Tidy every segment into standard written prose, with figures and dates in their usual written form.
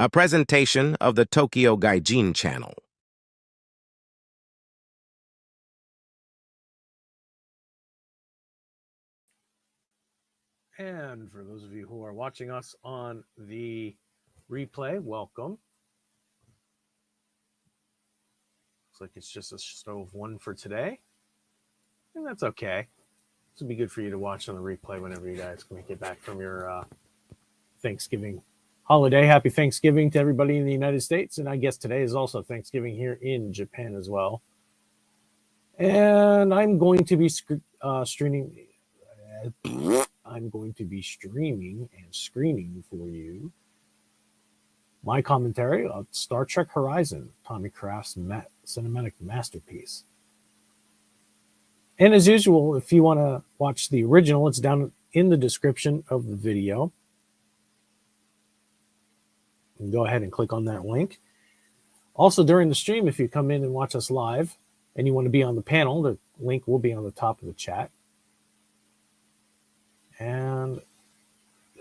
A presentation of the Tokyo Gaijin channel. And for those of you who are watching us on the replay, welcome. Looks like it's just a stove one for today. And that's okay. This will be good for you to watch on the replay whenever you guys can get back from your Thanksgiving holiday. Happy Thanksgiving to everybody in the United States. And I guess today is also Thanksgiving here in Japan as well. And I'm going to be streaming. I'm going to be streaming and screening for you my commentary on Star Trek Horizon, Tommy Kraft's cinematic masterpiece. And as usual, if you want to watch the original, it's down in the description of the video. You can go ahead and click on that link. Also, during the stream, if you come in and watch us live and you want to be on the panel, the link will be on the top of the chat. And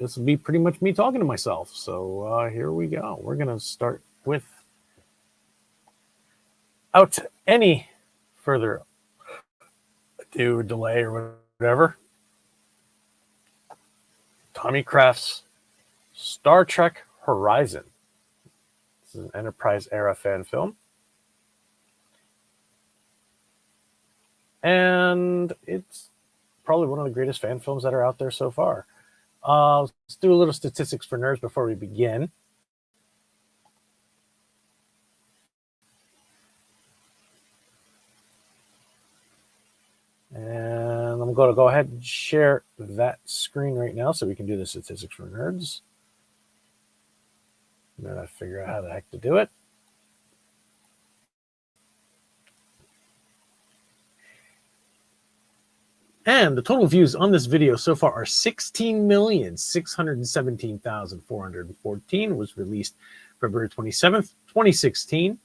this will be pretty much me talking to myself. So here we go. We're going to start with, without any further ado, delay, or whatever, Tommy Kraft's Star Trek Horizon. This is an Enterprise era fan film. And it's probably one of the greatest fan films that are out there so far. Let's do a little statistics for nerds before we begin. And I'm going to go ahead and share that screen right now so we can do the statistics for nerds. And then I figure out how the heck to do it. And the total views on this video so far are 16,617,414. Was released February 27th, 2016.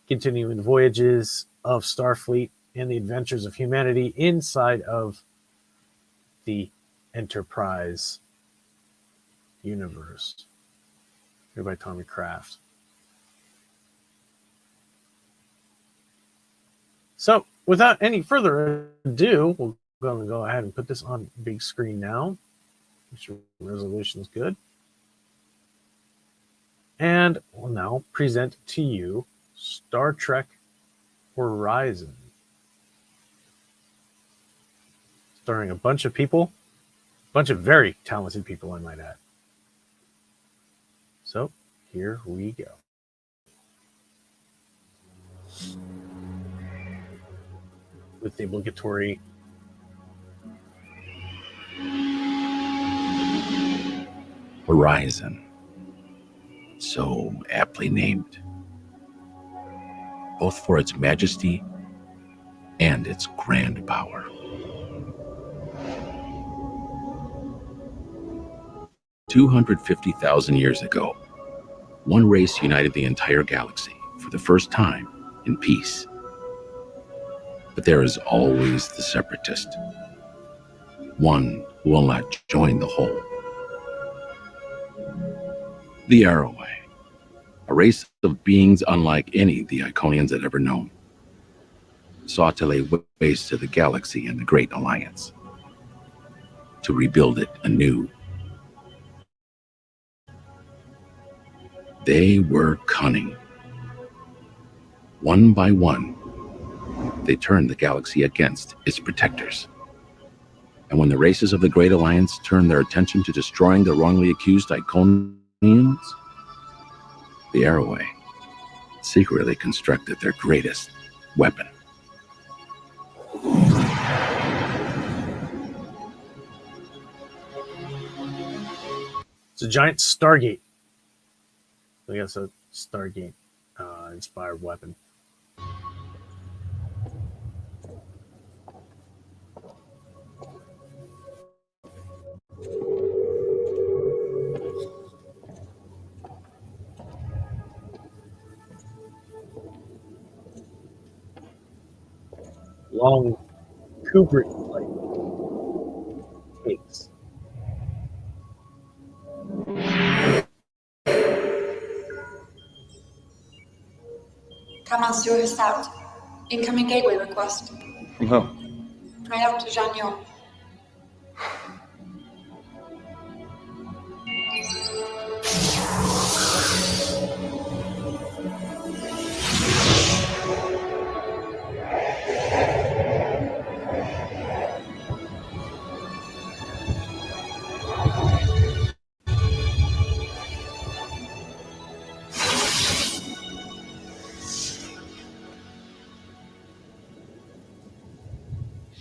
Continuing the voyages of Starfleet and the adventures of humanity inside of the Enterprise universe. Here by Tommy Kraft. So, without any further ado, we'll going to go ahead and put this on big screen now. Make sure resolution is good. And we'll now present to you Star Trek Horizon. Starring a bunch of people, a bunch of very talented people, I might add. So, here we go. With the obligatory Horizon, so aptly named, both for its majesty and its grand power. 250,000 years ago, one race united the entire galaxy for the first time in peace. But there is always the separatist, one who will not join the whole. The Arrowway, a race of beings unlike any the Iconians had ever known, sought to lay waste to the galaxy and the Great Alliance, to rebuild it anew. They were cunning. One by one, they turned the galaxy against its protectors. And when the races of the Great Alliance turned their attention to destroying the wrongly accused Iconians, the Arrowway secretly constructed their greatest weapon. It's a giant Stargate. I guess a Stargate inspired weapon. Long Kubrick-like takes. Kamansu is out. Incoming gateway request. From who? Prior to Janyo.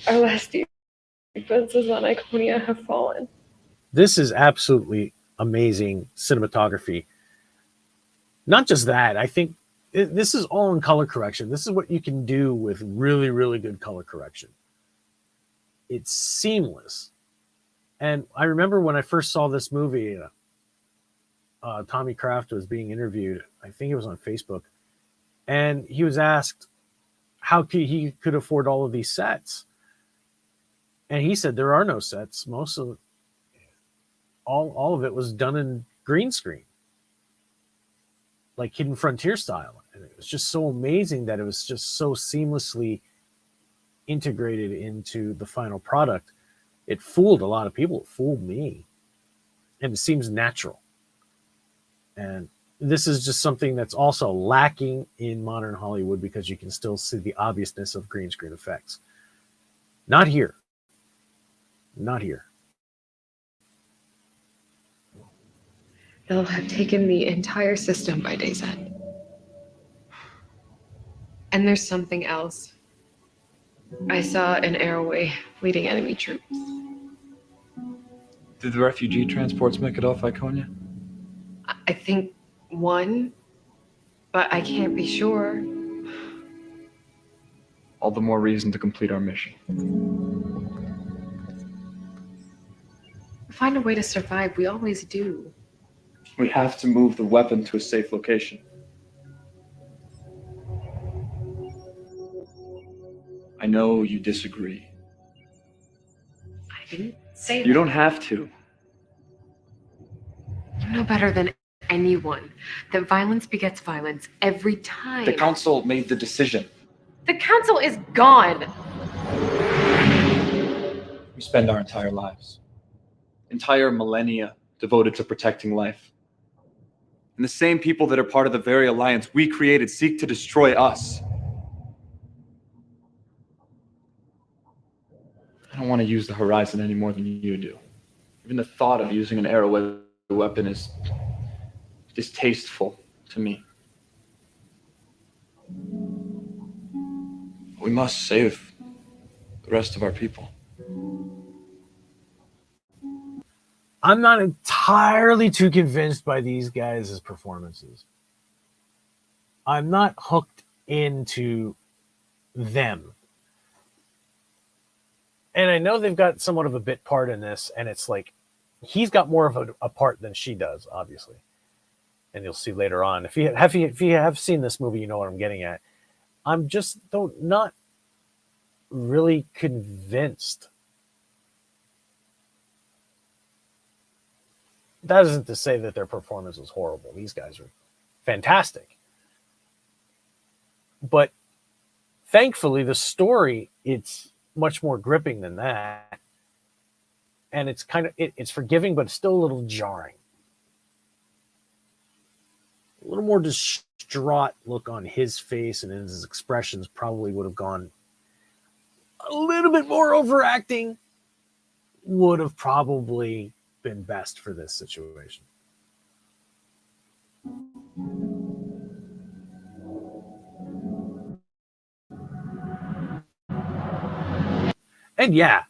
Our last defenses on Iconia have fallen. This is absolutely amazing cinematography. Not just that, I think this is all in color correction. This is what you can do with really, really good color correction. It's seamless. And I remember when I first saw this movie, Tommy Kraft was being interviewed. I think it was on Facebook. And he was asked how he could afford all of these sets. And he said there are no sets. Most of all of it was done in green screen, like Hidden Frontier style. And it was just so amazing that it was just so seamlessly integrated into the final product. It fooled a lot of people. It fooled me. And it seems natural. And this is just something that's also lacking in modern Hollywood because you can still see the obviousness of green screen effects. Not here. Not here. They'll have taken the entire system by day's end. And there's something else. I saw an airway leading enemy troops. Did the refugee transports make it off Iconia? I think one, but I can't be sure. All the more reason to complete our mission. Find a way to survive. We always do. We have to move the weapon to a safe location. I know you disagree. I didn't say You that. don't have to. You know better than anyone that violence begets violence every time. The council made the decision. The council is gone. We spend our entire lives, entire millennia devoted to protecting life. And the same people that are part of the very alliance we created seek to destroy us. I don't want to use the Horizon any more than you do. Even the thought of using an arrow weapon is distasteful to me. We must save the rest of our people. I'm not entirely too convinced by these guys' performances. I'm not hooked into them. And I know they've got somewhat of a bit part in this, and it's like he's got more of a part than she does, obviously. And you'll see later on. If you have seen this movie, you know what I'm getting at. I'm just not really convinced. That isn't to say that their performance was horrible. These guys are fantastic. But thankfully, the story, it's much more gripping than that. And it's kind of, it's forgiving, but it's still a little jarring. A little more distraught look on his face and in his expressions probably would have gone a little bit more overacting, would have probably been best for this situation. And yeah,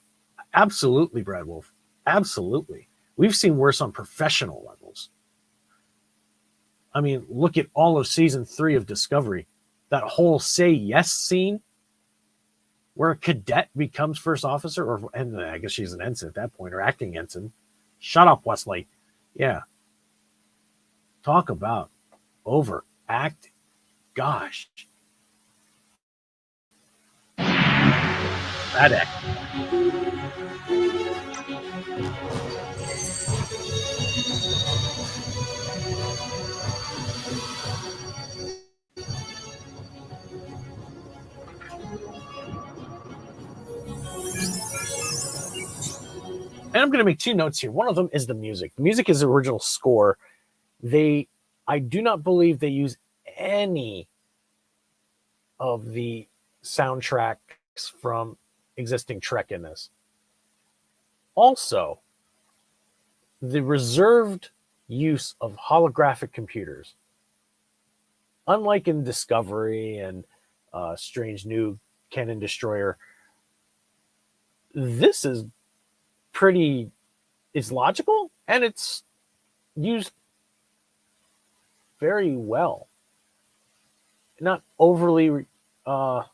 absolutely, Brad Wolf. Absolutely. We've seen worse on professional levels. I mean, look at all of season 3 of Discovery. That whole say yes scene where a cadet becomes first officer, and I guess she's an ensign at that point, or acting ensign. Shut up, Wesley. Yeah. Talk about overacting. Gosh. Bad acting. And I'm going to make 2 notes here. One of them is the music. The music is the original score. I do not believe they use any of the soundtracks from existing Trek in this. Also, the reserved use of holographic computers, unlike in Discovery and Strange New Cannon Destroyer, this is it's logical and it's used very well. Not overly glorified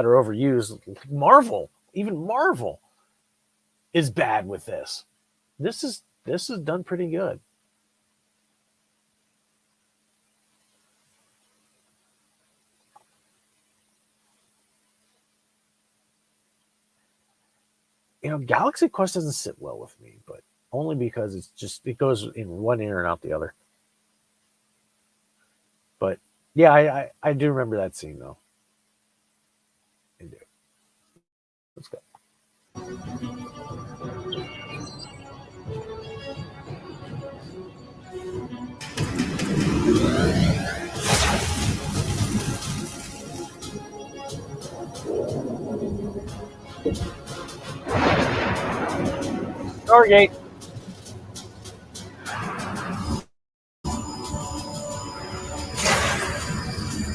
or overused. Even Marvel is bad with this. This is done pretty good. Galaxy Quest doesn't sit well with me, but only because it goes in one ear and out the other. But yeah, I do remember that scene though. I do. Let's go. Stargate.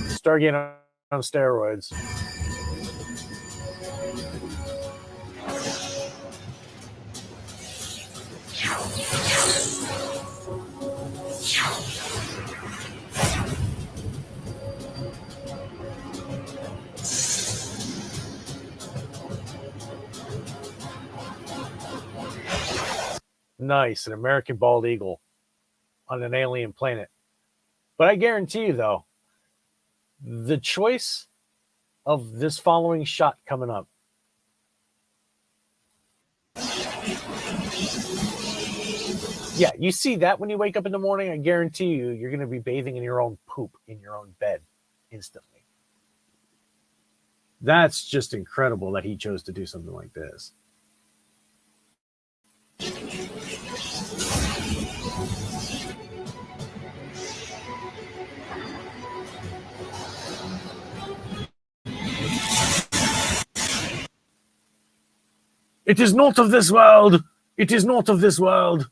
Stargate on steroids. Nice, an American bald eagle on an alien planet. But I guarantee you, though, the choice of this following shot coming up. Yeah, you see that when you wake up in the morning, I guarantee you're going to be bathing in your own poop in your own bed instantly. That's just incredible that he chose to do something like this. It is not of this world. It is not of this world.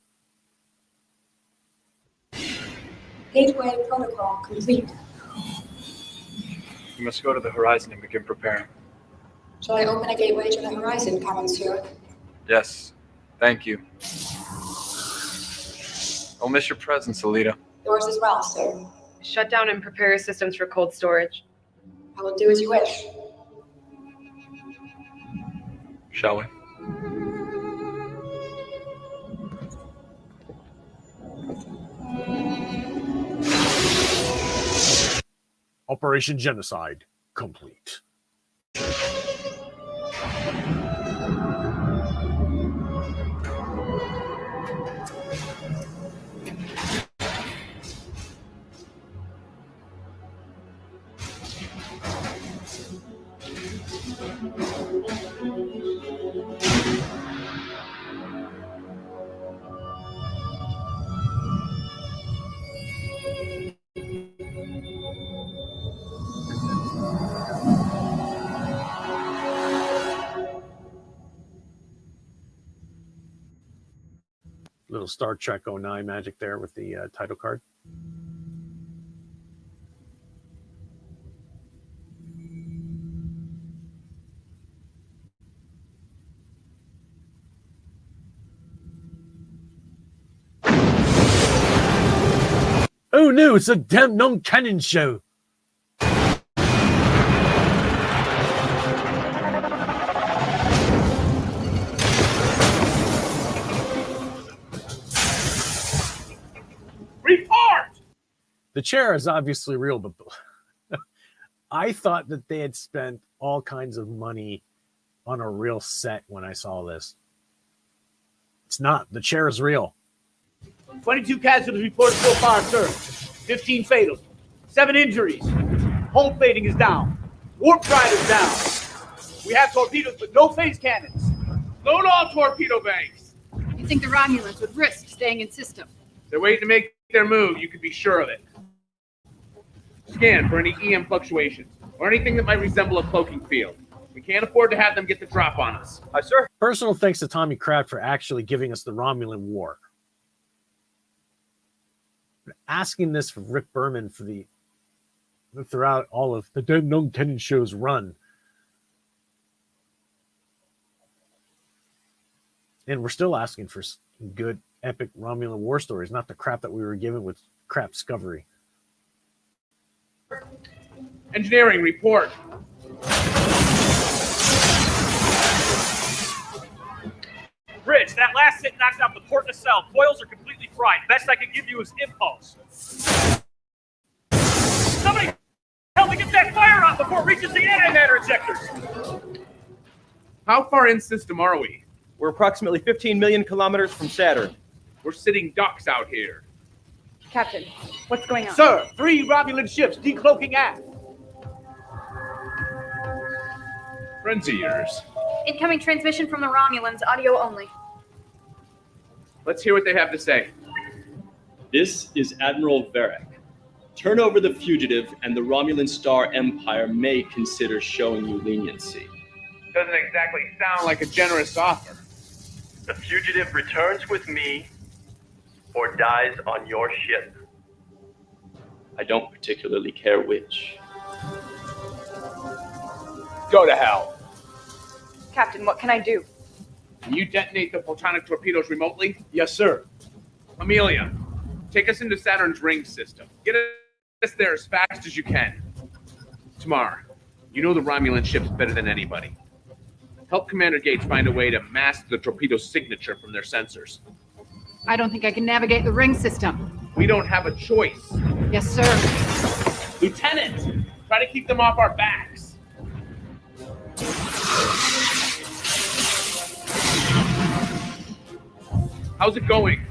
Gateway protocol complete. We must go to the horizon and begin preparing. Shall I open a gateway to the horizon, Monsieur? Yes, thank you. I'll miss your presence, Alita. Yours as well, sir. Shut down and prepare your systems for cold storage. I will do as you wish. Shall we? Operation Genocide complete. Little Star Trek 09 magic there with the title card. Oh no, it's a damn non-canon show. The chair is obviously real, but I thought that they had spent all kinds of money on a real set when I saw this. It's not. The chair is real. 22 casualties reported so far, sir. 15 fatals. 7 injuries. Hull plating is down. Warp drive is down. We have torpedoes, but no phase cannons. Load all torpedo banks. You think the Romulans would risk staying in system? They're waiting to make their move, you can be sure of it. Scan for any EM fluctuations, or anything that might resemble a cloaking field. We can't afford to have them get the drop on us. Aye, sir. Personal thanks to Tommy Kraft for actually giving us the Romulan War. Asking this for Rick Berman for throughout all of the Dead Known Tenant show's run. And we're still asking for good, epic Romulan war stories, not the crap that we were given with crap Discovery. Engineering report. Bridge, that last hit knocked out the port nacelle. Coils are completely fried. Best I can give you is impulse. Somebody help me get that fire out before it reaches the antimatter injectors. How far in system are we? We're approximately 15 million kilometers from Saturn. We're sitting ducks out here. Captain, what's going on? Sir, 3 Romulan ships decloaking aft. Friends of yours. Incoming transmission from the Romulans, audio only. Let's hear what they have to say. This is Admiral Varek. Turn over the fugitive, and the Romulan Star Empire may consider showing you leniency. Doesn't exactly sound like a generous offer. The fugitive returns with me or dies on your ship. I don't particularly care which. Go to hell. Captain, what can I do? Can you detonate the photonic torpedoes remotely? Yes, sir. Amelia, take us into Saturn's ring system. Get us there as fast as you can. Tamar, you know the Romulan ships better than anybody. Help Commander Gates find a way to mask the torpedo signature from their sensors. I don't think I can navigate the ring system. We don't have a choice. Yes, sir. Lieutenant, try to keep them off our backs. How's it going?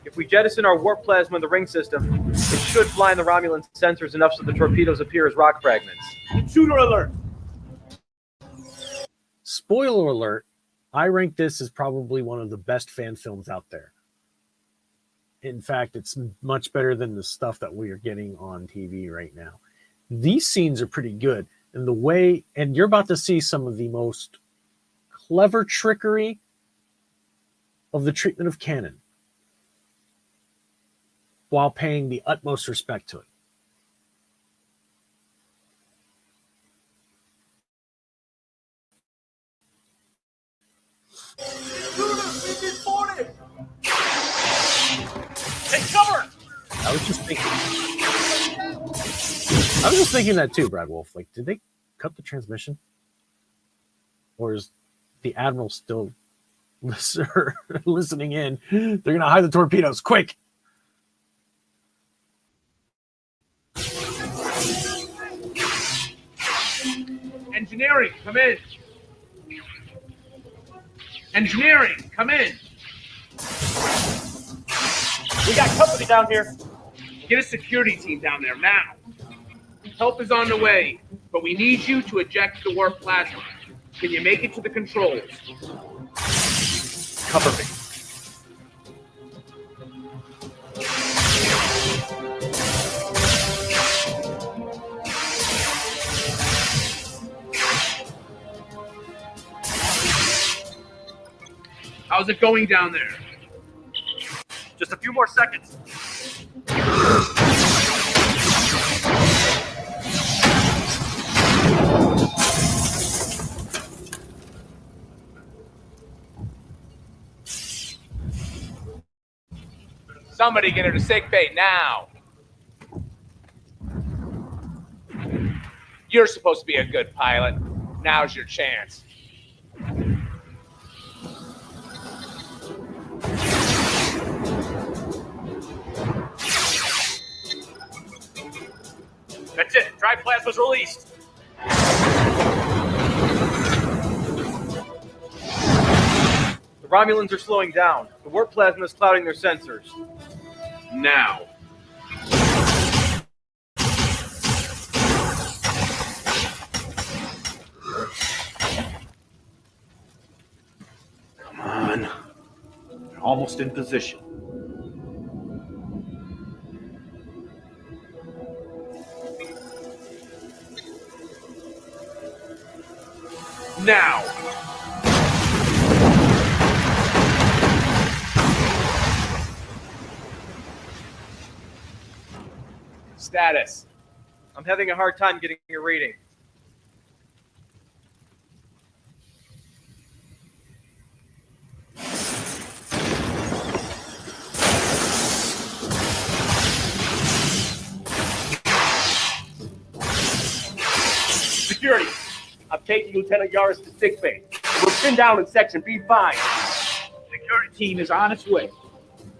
If we jettison our warp plasma in the ring system, it should blind the Romulan sensors enough so the torpedoes appear as rock fragments. Intruder alert! Spoiler alert, I rank this as probably one of the best fan films out there. In fact, it's much better than the stuff that we are getting on TV right now. These scenes are pretty good. And the way, and you're about to see some of the most clever trickery of the treatment of canon while paying the utmost respect to it. Take cover! I was just thinking that too, Brad Wolf. Like, did they cut the transmission? Or is the Admiral still listening in? They're going to hide the torpedoes. Quick! Engineering, come in. Engineering, come in. We got company down here. Get a security team down there now. Help is on the way, but we need you to eject the warp plasma. Can you make it to the controls? Cover me. How's it going down there? Just a few more seconds. Somebody get her to sickbay now. You're supposed to be a good pilot. Now's your chance. That's it. Drive plasma's released. The Romulans are slowing down. The warp plasma is clouding their sensors. Now. almost in position. Now! Status. I'm having a hard time getting a reading. Security, I'm taking Lieutenant Yaris to sickbay. We're pinned down in Section B5. Security team is on its way.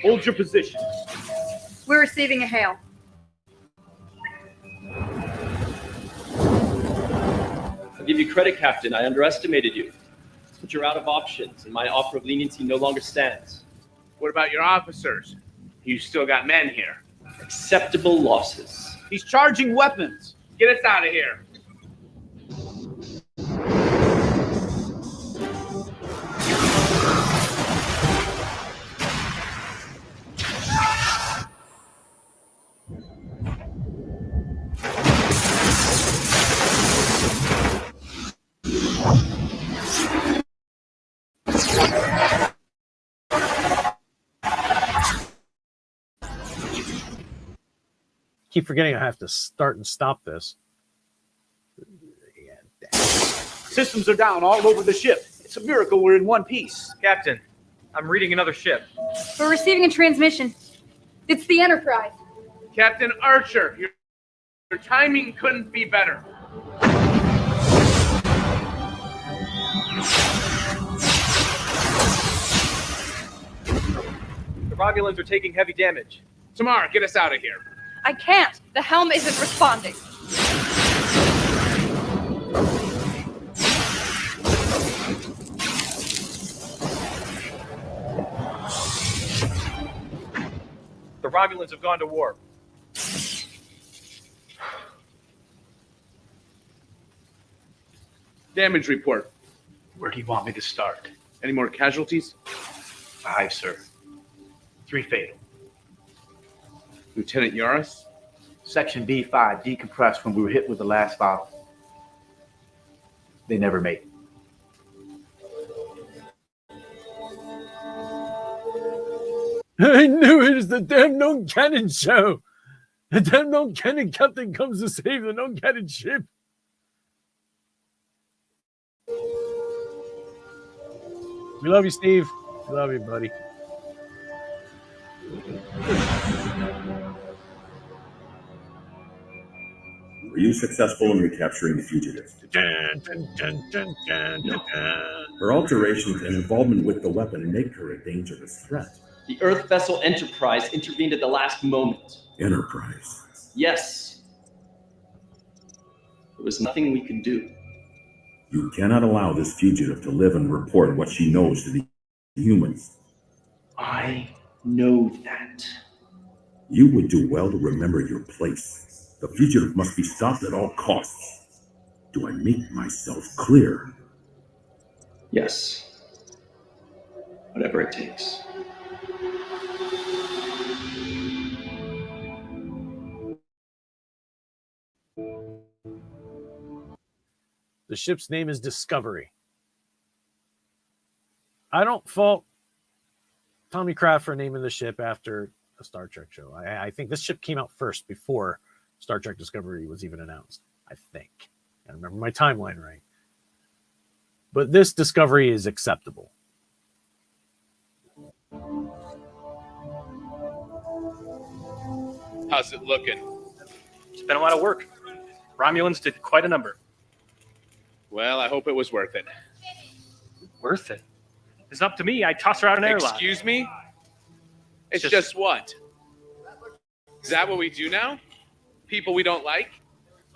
Hold your position. We're receiving a hail. I'll give you credit, Captain. I underestimated you. But you're out of options, and my offer of leniency no longer stands. What about your officers? You still got men here. Acceptable losses. He's charging weapons. Get us out of here. Keep forgetting I have to start and stop this. Systems are down all over the ship. It's a miracle we're in one piece. Captain, I'm reading another ship. We're receiving a transmission. It's the Enterprise. Captain Archer, your timing couldn't be better. The Romulans are taking heavy damage. Tamara, get us out of here. I can't. The helm isn't responding. The Romulans have gone to war. Damage report. Where do you want me to start? Any more casualties? 5, sir. 3 fatal. Lieutenant Yaris? Section B5 decompressed when we were hit with the last bottle. They never made it. I knew it was the damn known cannon show. The damn known cannon captain comes to save the known cannon ship. We love you, Steve. We love you, buddy. Were you successful in recapturing the fugitive? Her alterations and involvement with the weapon make her a dangerous threat. The Earth vessel Enterprise intervened at the last moment. Enterprise? Yes. There was nothing we could do. You cannot allow this fugitive to live and report what she knows to the humans. I know that. You would do well to remember your place. The fugitive must be stopped at all costs. Do I make myself clear? Yes. Whatever it takes. The ship's name is Discovery. I don't fault Tommy Kraft for naming the ship after a Star Trek show. I think this ship came out first before Star Trek Discovery was even announced. I think. I remember my timeline right. But this Discovery is acceptable. How's it looking? It's been a lot of work. Romulans did quite a number. Well, I hope it was worth it. Worth it? It's up to me. I toss her out an airlock. Excuse me? It's just what? Is that what we do now? People we don't like?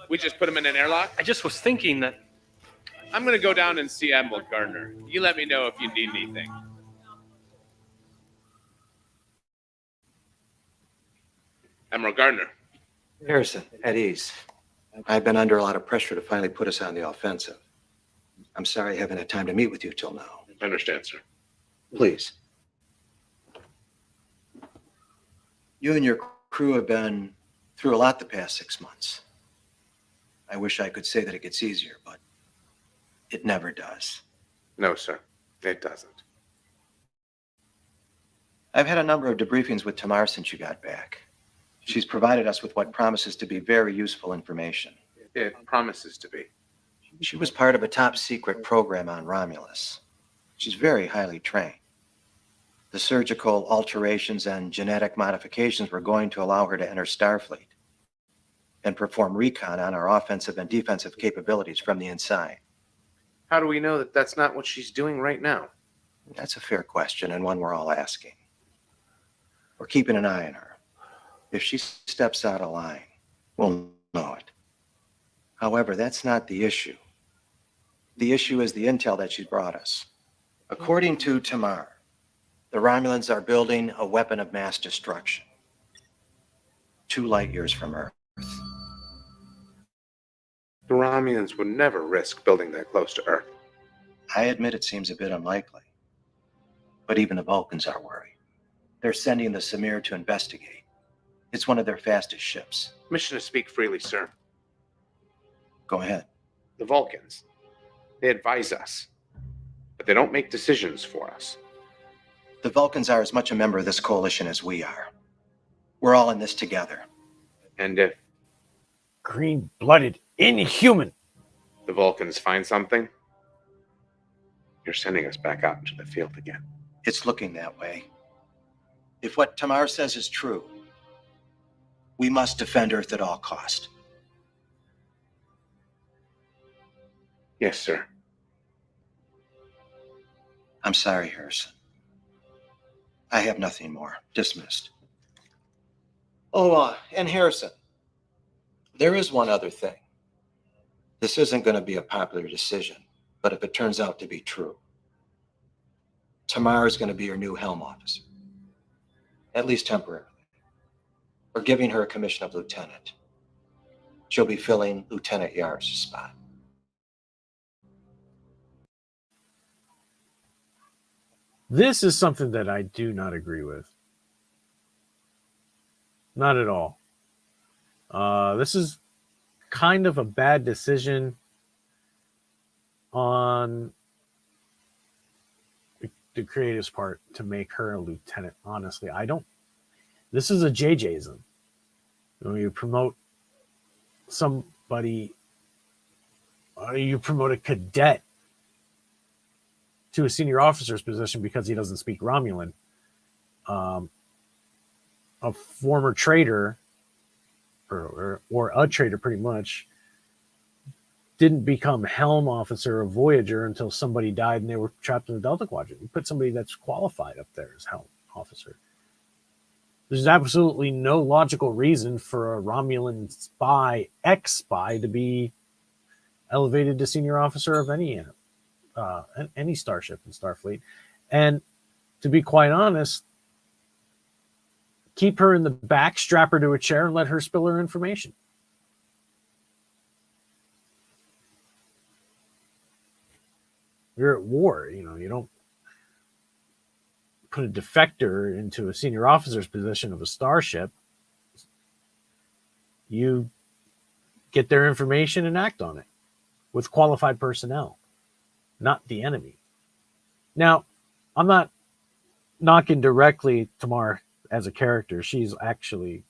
We just put them in an airlock? I just was thinking that... I'm going to go down and see Admiral Gardner. You let me know if you need anything. Admiral Gardner. Harrison, at ease. I've been under a lot of pressure to finally put us on the offensive. I'm sorry I haven't had time to meet with you till now. I understand, sir. Please. You and your crew have been through a lot the past 6 months. I wish I could say that it gets easier, but it never does. No, sir, it doesn't. I've had a number of debriefings with Tamar since you got back. She's provided us with what promises to be very useful information. It promises to be. She was part of a top secret program on Romulus. She's very highly trained. The surgical alterations and genetic modifications were going to allow her to enter Starfleet and perform recon on our offensive and defensive capabilities from the inside. How do we know that that's not what she's doing right now? That's a fair question, and one we're all asking. We're keeping an eye on her. If she steps out of line, we'll know it. However, that's not the issue. The issue is the intel that she's brought us. According to Tamar, the Romulans are building a weapon of mass destruction 2 light years from Earth. The Romulans would never risk building that close to Earth. I admit it seems a bit unlikely, but even the Vulcans are worried. They're sending the Samir to investigate. It's one of their fastest ships. Mission to speak freely, sir. Go ahead. The Vulcans, they advise us, but they don't make decisions for us. The Vulcans are as much a member of this coalition as we are. We're all in this together. And if Green-blooded inhuman. the Vulcans find something, you're sending us back out into the field again. It's looking that way. If what Tamar says is true, we must defend Earth at all cost. Yes, sir. I'm sorry, Harrison. I have nothing more. Dismissed. Oh, and Harrison, there is one other thing. This isn't going to be a popular decision, but if it turns out to be true, Tamar is going to be your new helm officer. At least temporarily. We're giving her a commission of lieutenant. She'll be filling Lieutenant Yar's spot. This is something that I do not agree with. Not at all. This is kind of a bad decision on the creative's part to make her a lieutenant. Honestly, I don't. This is a JJism. When you promote somebody, you promote a cadet to a senior officer's position because he doesn't speak Romulan. A former traitor, or a traitor pretty much, didn't become helm officer of Voyager until somebody died and they were trapped in the Delta Quadrant. You put somebody that's qualified up there as helm officer. There's absolutely no logical reason for a Romulan spy, ex-spy, to be elevated to senior officer of any starship in Starfleet. And to be quite honest, keep her in the back, strap her to a chair, and let her spill her information. You're at war, you don't put a defector into a senior officer's position of a starship. You get their information and act on it with qualified personnel, not the enemy. Now, I'm not knocking directly Tamar as a character. She's actually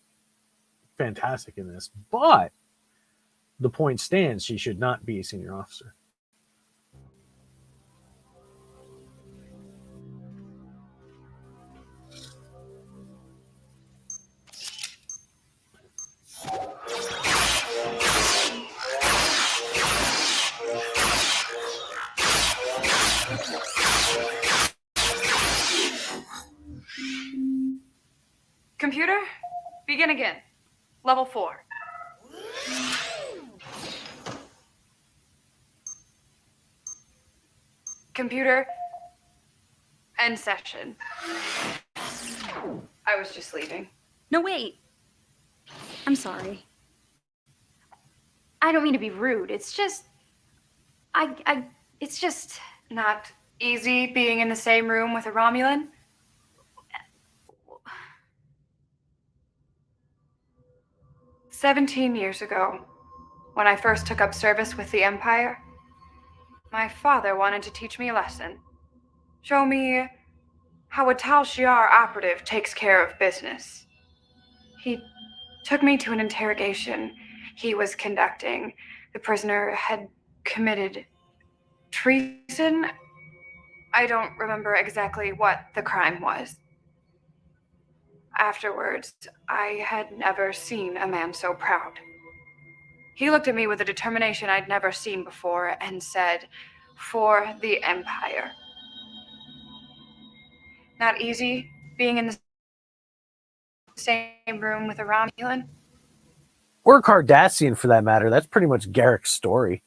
fantastic in this, but the point stands, she should not be a senior officer. Computer, begin again. Level 4. Computer, end session. I was just leaving. No, wait. I'm sorry. I don't mean to be rude. It's just... It's just... Not easy being in the same room with a Romulan. 17 years ago, when I first took up service with the Empire, my father wanted to teach me a lesson. Show me how a Tal Shiar operative takes care of business. He took me to an interrogation he was conducting. The prisoner had committed treason. I don't remember exactly what the crime was. Afterwards, I had never seen a man so proud. He looked at me with a determination I'd never seen before and said, "For the Empire." Not easy being in the same room with a Romulan. Or a Cardassian for that matter. That's pretty much Garrick's story.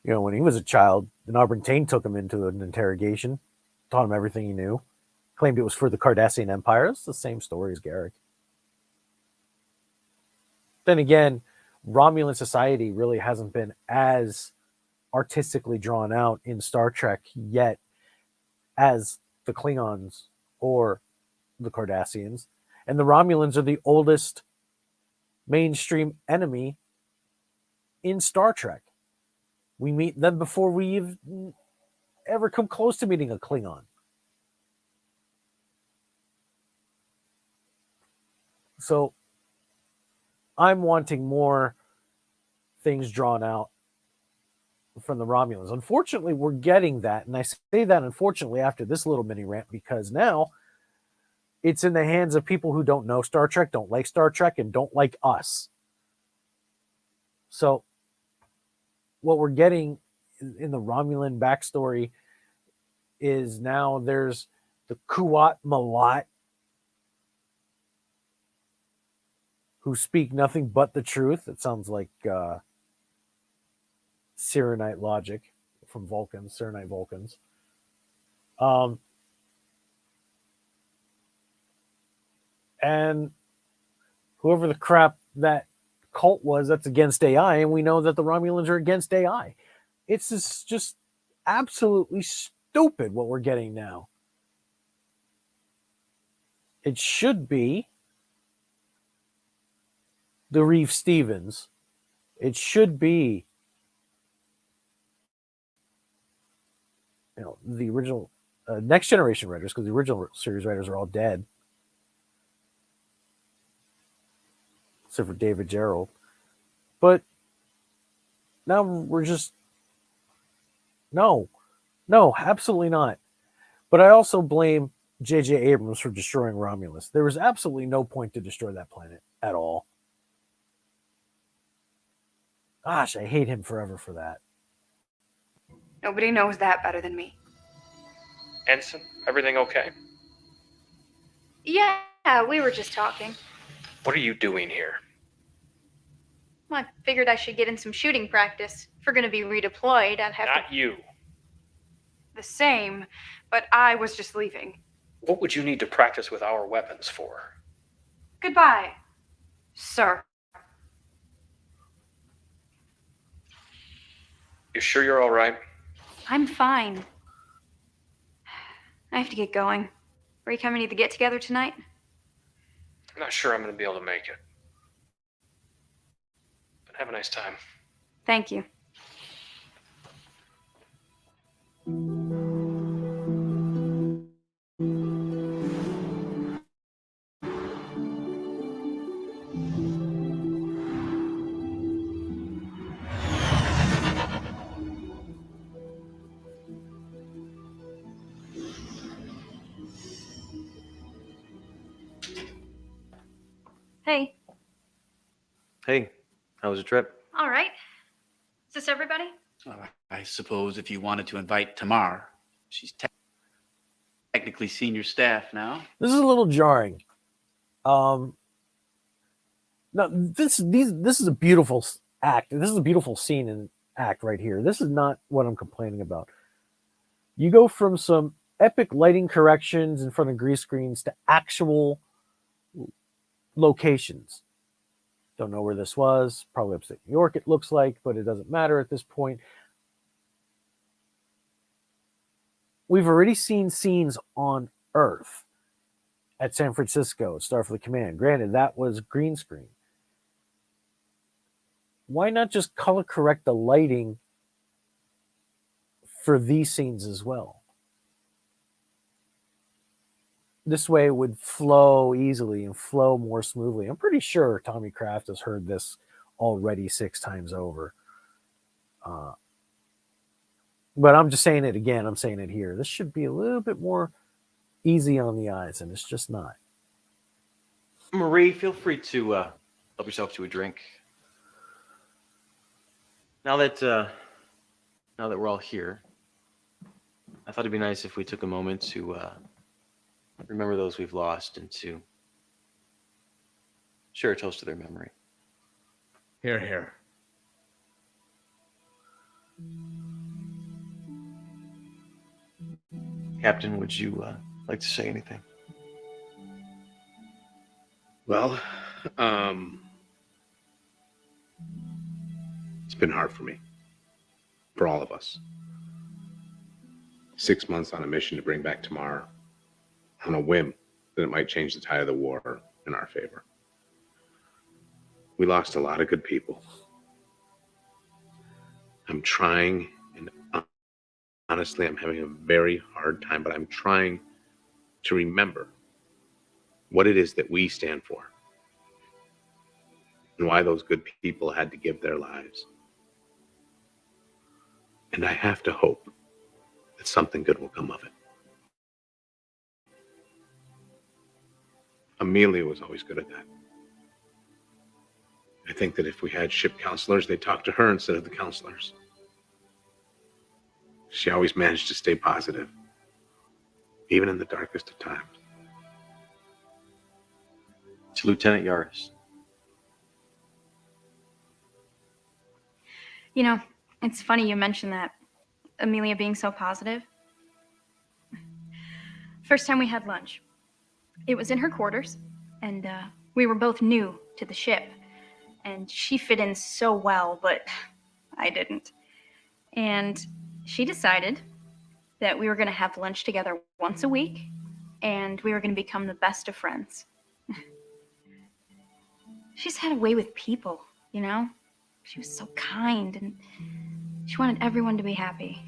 You know, when he was a child, an Auburn Tain took him into an interrogation, taught him everything he knew, claimed it was for the Cardassian Empire. It's the same story as Garrick. Then again, Romulan society really hasn't been as artistically drawn out in Star Trek yet as the Klingons or the Cardassians. And the Romulans are the oldest mainstream enemy in Star Trek. We meet them before we've ever come close to meeting a Klingon. So I'm wanting more things drawn out from the Romulans. Unfortunately, we're getting that. And I say that unfortunately after this little mini rant because now it's in the hands of people who don't know Star Trek, don't like Star Trek, and don't like us. So what we're getting in the Romulan backstory is now there's the Kuat Malat who speak nothing but the truth. It sounds like Cyrenite logic from Vulcans, Cyrenite Vulcans. And whoever the crap that cult was that's against AI, and we know that the Romulans are against AI. It's just absolutely stupid what we're getting now. It should be the Reeve Stevens. It should be, you know, the original Next Generation writers, because the original series writers are all dead, except for David Gerald. But now we're just no, absolutely not. But I also blame J.J. Abrams for destroying Romulus. There was absolutely no point to destroy that planet at all. Gosh, I hate him forever for that. Nobody knows that better than me. Ensign, everything okay? Yeah, we were just talking. What are you doing here? Well, I figured I should get in some shooting practice. If we're going to be redeployed, I'd have Not you. The same, but I was just leaving. What would you need to practice with our weapons for? Goodbye, sir. You sure you're all right? I'm fine. I have to get going. Are you coming to the get-together tonight? I'm not sure I'm going to be able to make it. But have a nice time. Thank you. Hey. Hey, how was your trip? All right. Is this everybody? I suppose if you wanted to invite Tamar, she's technically senior staff now. This is a little jarring. No, this is a beautiful act. This is a beautiful scene and act right here. This is not what I'm complaining about. You go from some epic lighting corrections in front of grease screens to actual locations. Don't know where this was. Probably upstate New York, it looks like, but it doesn't matter at this point. We've already seen scenes on Earth, at San Francisco, Starfleet Command. Granted, that was green screen. Why not just color correct the lighting for these scenes as well? This way it would flow easily and flow more smoothly. I'm pretty sure Tommy Kraft has heard this already 6 times over. But I'm just saying it again. I'm saying it here. This should be a little bit more easy on the eyes, and it's just not. Marie, feel free to help yourself to a drink. Now that we're all here, I thought it'd be nice if we took a moment to remember those we've lost and to share a toast to their memory. Here, here. Captain, would you like to say anything? Well, it's been hard for me. For all of us. 6 months on a mission to bring back Tamar on a whim that it might change the tide of the war in our favor. We lost a lot of good people. I'm trying, and honestly, I'm having a very hard time, but I'm trying to remember what it is that we stand for and why those good people had to give their lives. And I have to hope that something good will come of it. Amelia was always good at that. I think that if we had ship counselors, they'd talk to her instead of the counselors. She always managed to stay positive, even in the darkest of times. To Lieutenant Yaris. You know, it's funny you mentioned that, Amelia being so positive. First time we had lunch, it was in her quarters, and we were both new to the ship, and she fit in so well, but I didn't. And she decided that we were going to have lunch together once a week, and we were going to become the best of friends. She's had a way with people, you know? She was so kind, and she wanted everyone to be happy.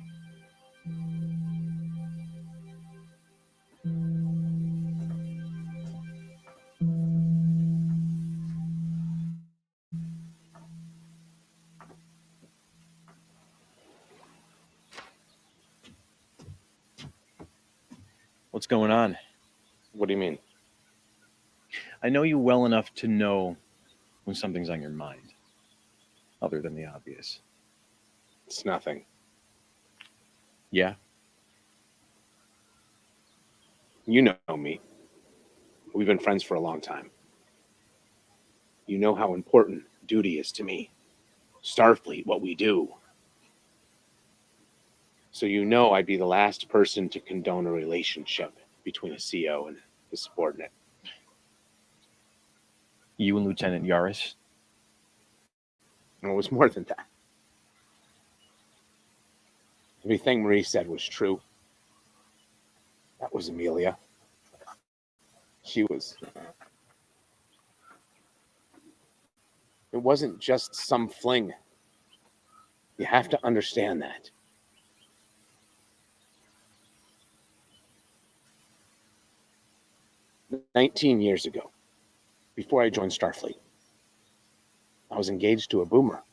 What's going on? What do you mean? I know you well enough to know when something's on your mind, other than the obvious. It's nothing. Yeah? You know me. We've been friends for a long time. You know how important duty is to me. Starfleet, what we do. So you know I'd be the last person to condone a relationship between a CO and his subordinate. You and Lieutenant Yaris? No, it was more than that. Everything Marie said was true. That was Amelia. She was... It wasn't just some fling. You have to understand that. "19 years ago, before I joined Starfleet, I was engaged to a boomer.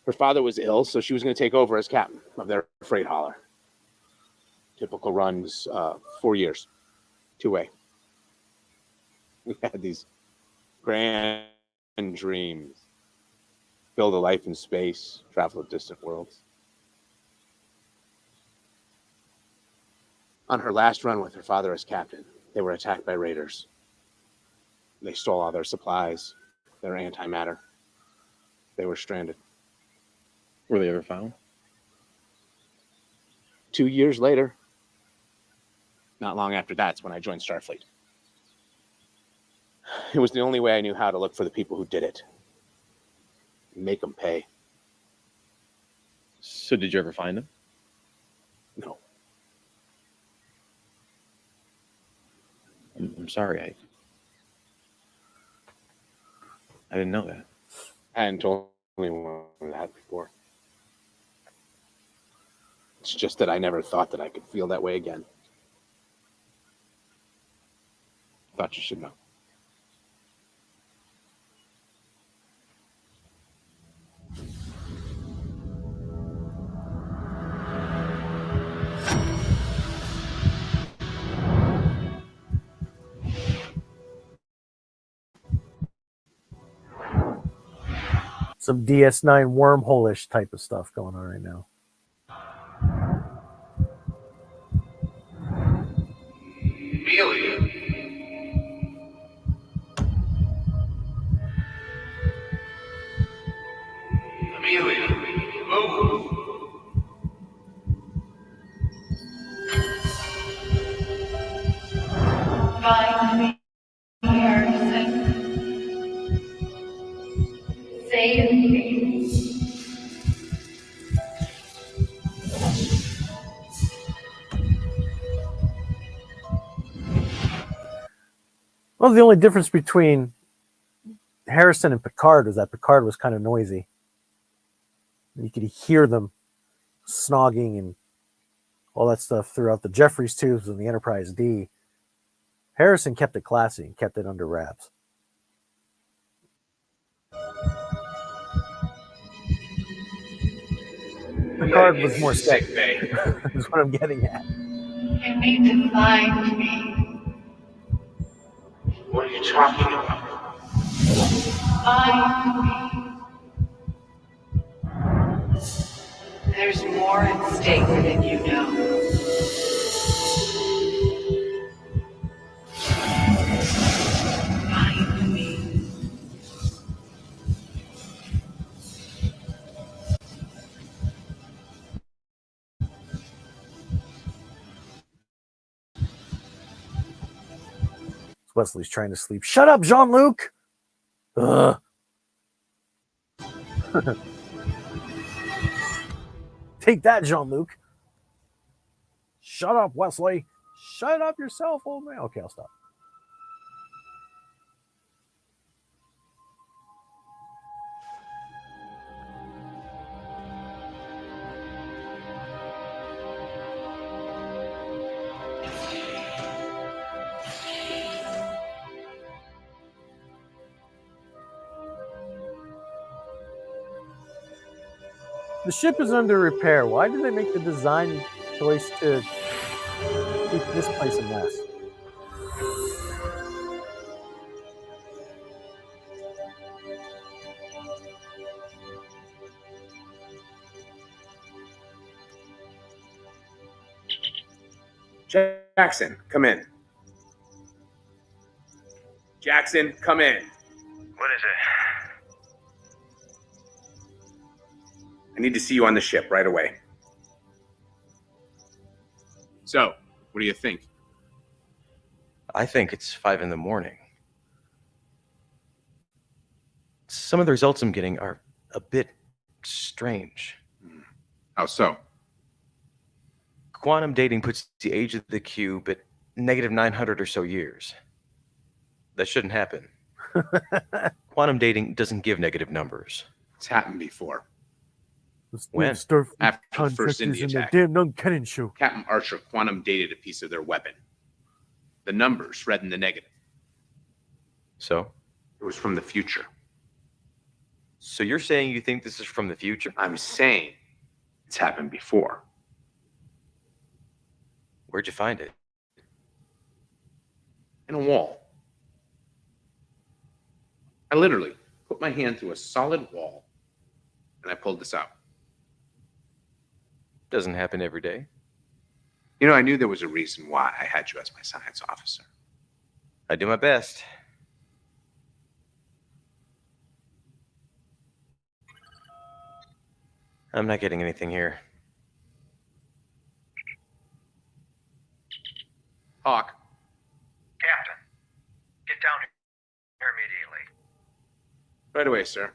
Her father was ill, so she was going to take over as captain of their freight hauler. Typical runs, 4 years, 2-way. We had these grand dreams. Build a life in space, travel to distant worlds. On her last run with her father as captain, they were attacked by raiders. They stole all their supplies, their antimatter. They were stranded. Were they ever found? 2 years later, not long after that's when I joined Starfleet. It was the only way I knew how to look for the people who did it. Make them pay. So did you ever find them? No. I'm sorry. I didn't know that. I hadn't told anyone that before. It's just that I never thought that I could feel that way again. Thought you should know. Some DS9 wormhole-ish type of stuff going on right now. Amelia. Amelia. Move. Find me, Harrison. Save me. Well, the only difference between Harrison and Picard was that Picard was kind of noisy. You could hear them snogging and all that stuff throughout the Jeffries tubes and the Enterprise D. Harrison kept it classy and kept it under wraps. Picard was more sick. That's what I'm getting at. You need to find me. What are you talking about? Find me. There's more at stake than you know. Find me. Wesley's trying to sleep. Shut up, Jean-Luc! Ugh. Take that, Jean-Luc. Shut up, Wesley. Shut up yourself, old man. Okay, I'll stop. The ship is under repair. Why did they make the design choice to keep this place a mess? Jackson, come in. Jackson, come in. What is it? I need to see you on the ship right away. So, what do you think? I think it's 5 a.m. Some of the results I'm getting are a bit strange. How so? Quantum dating puts the age of the cube at negative 900 or so years. That shouldn't happen. Quantum dating doesn't give negative numbers. It's happened before. When? After the first India attack, damn non cannon show. Captain Archer quantum dated a piece of their weapon. The numbers read in the negative. So? It was from the future. So you're saying you think this is from the future? I'm saying it's happened before. Where'd you find it? In a wall. I literally put my hand through a solid wall and I pulled this out. Doesn't happen every day. You know, I knew there was a reason why I had you as my science officer. I do my best. I'm not getting anything here. Hawk. Captain, get down here immediately. Right away, sir.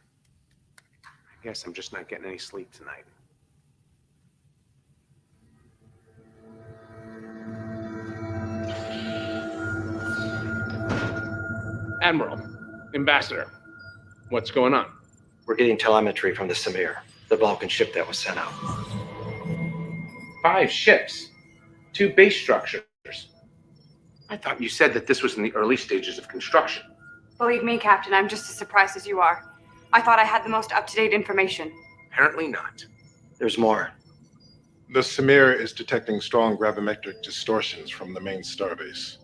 I guess I'm just not getting any sleep tonight. Admiral, Ambassador, what's going on? We're getting telemetry from the Samir, the Vulcan ship that was sent out. 5 ships, 2 base structures. I thought you said that this was in the early stages of construction. Believe me, Captain, I'm just as surprised as you are. I thought I had the most up-to-date information. Apparently not. There's more. The Samir is detecting strong gravimetric distortions from the main starbase,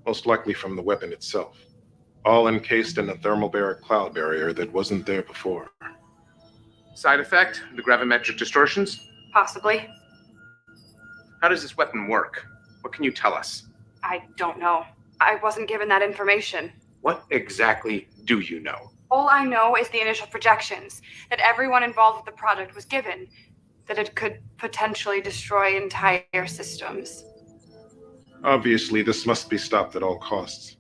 most likely from the weapon itself, all encased in a thermobaric cloud barrier that wasn't there before. Side effect, the gravimetric distortions? Possibly. How does this weapon work? What can you tell us? I don't know. I wasn't given that information. What exactly do you know? All I know is the initial projections that everyone involved with the project was given, that it could potentially destroy entire systems. Obviously, this must be stopped at all costs.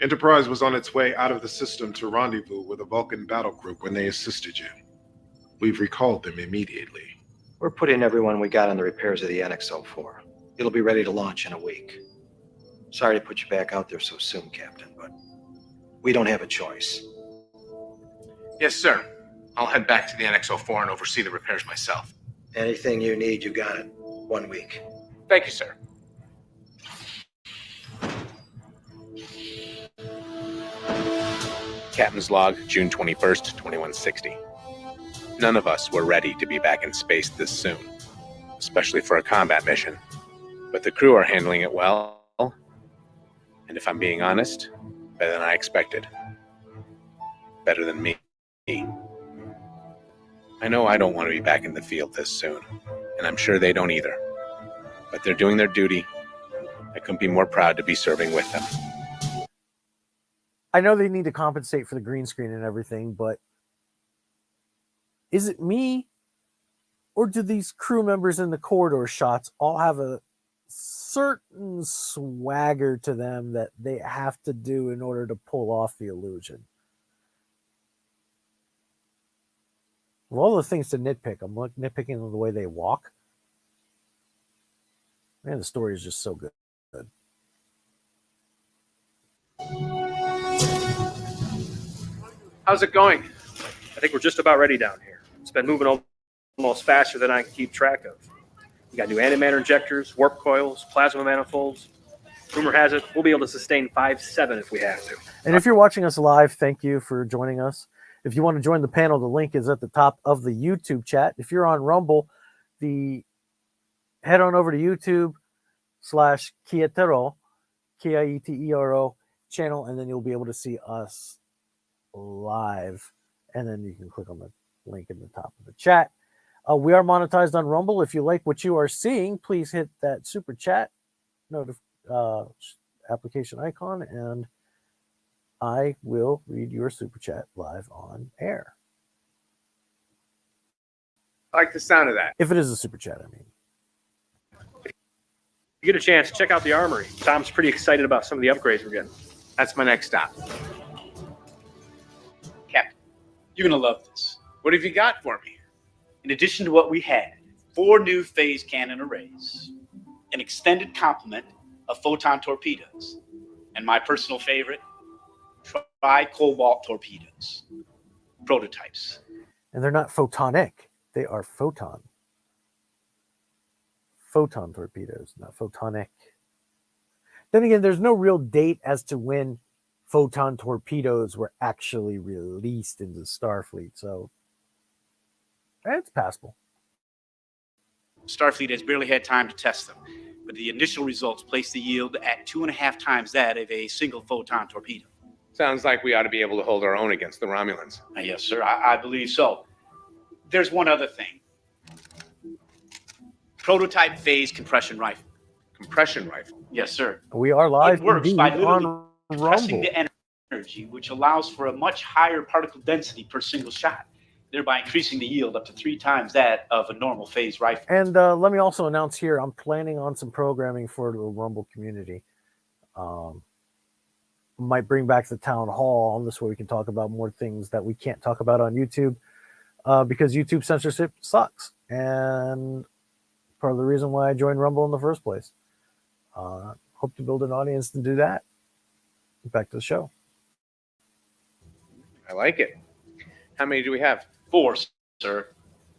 Enterprise was on its way out of the system to rendezvous with a Vulcan battle group when they assisted you. We've recalled them immediately. We're putting everyone we got on the repairs of the NX-04. It'll be ready to launch in a week. Sorry to put you back out there so soon, Captain, but we don't have a choice. Yes, sir. I'll head back to the NX-04 and oversee the repairs myself. Anything you need, you got it. 1 week. Thank you, sir. Captain's log, June 21st, 2160. None of us were ready to be back in space this soon, especially for a combat mission. But the crew are handling it well, and if I'm being honest, better than I expected. Better than me. I know I don't want to be back in the field this soon, and I'm sure they don't either. But they're doing their duty. I couldn't be more proud to be serving with them. I know they need to compensate for the green screen and everything, but is it me, or do these crew members in the corridor shots all have a certain swagger to them that they have to do in order to pull off the illusion? Of all the things to nitpick, I'm nitpicking the way they walk. Man, the story is just so good. How's it going? I think we're just about ready down here. It's been moving almost faster than I can keep track of. We got new antimatter injectors, warp coils, plasma manifolds. Rumor has it we'll be able to sustain 5-7 if we have to. And if you're watching us live, thank you for joining us. If you want to join the panel, the link is at the top of the YouTube chat. If you're on Rumble, head on over to YouTube/Kietero, Kietero channel, and then you'll be able to see us live. And then you can click on the link in the top of the chat. We are monetized on Rumble. If you like what you are seeing, please hit that super chat application icon, and I will read your super chat live on air. I like the sound of that. If it is a super chat, I mean. If you get a chance, check out the armory. Tom's pretty excited about some of the upgrades we're getting. That's my next stop. Captain, you're going to love this. What have you got for me? In addition to what we had, 4 new phase cannon arrays, an extended complement of photon torpedoes, and my personal favorite, tri-cobalt torpedoes, prototypes. And they're not photonic, they are photon. Photon torpedoes, not photonic. Then again, there's no real date as to when photon torpedoes were actually released into Starfleet, so it's passable. Starfleet has barely had time to test them, but the initial results place the yield at 2.5 times that of a single photon torpedo. Sounds like we ought to be able to hold our own against the Romulans. Yes, sir, I believe so. There's one other thing. Prototype phase compression rifle. Compression rifle? Yes, sir. We are live It works by literally on compressing Rumble. the energy, which allows for a much higher particle density per single shot, thereby increasing the yield up to 3 times that of a normal phase rifle. And let me also announce here, I'm planning on some programming for the Rumble community. Might bring back the town hall. This way we can talk about more things that we can't talk about on YouTube because YouTube censorship sucks. And part of the reason why I joined Rumble in the first place. Hope to build an audience to do that. Back to the show. I like it. How many do we have? 4, sir.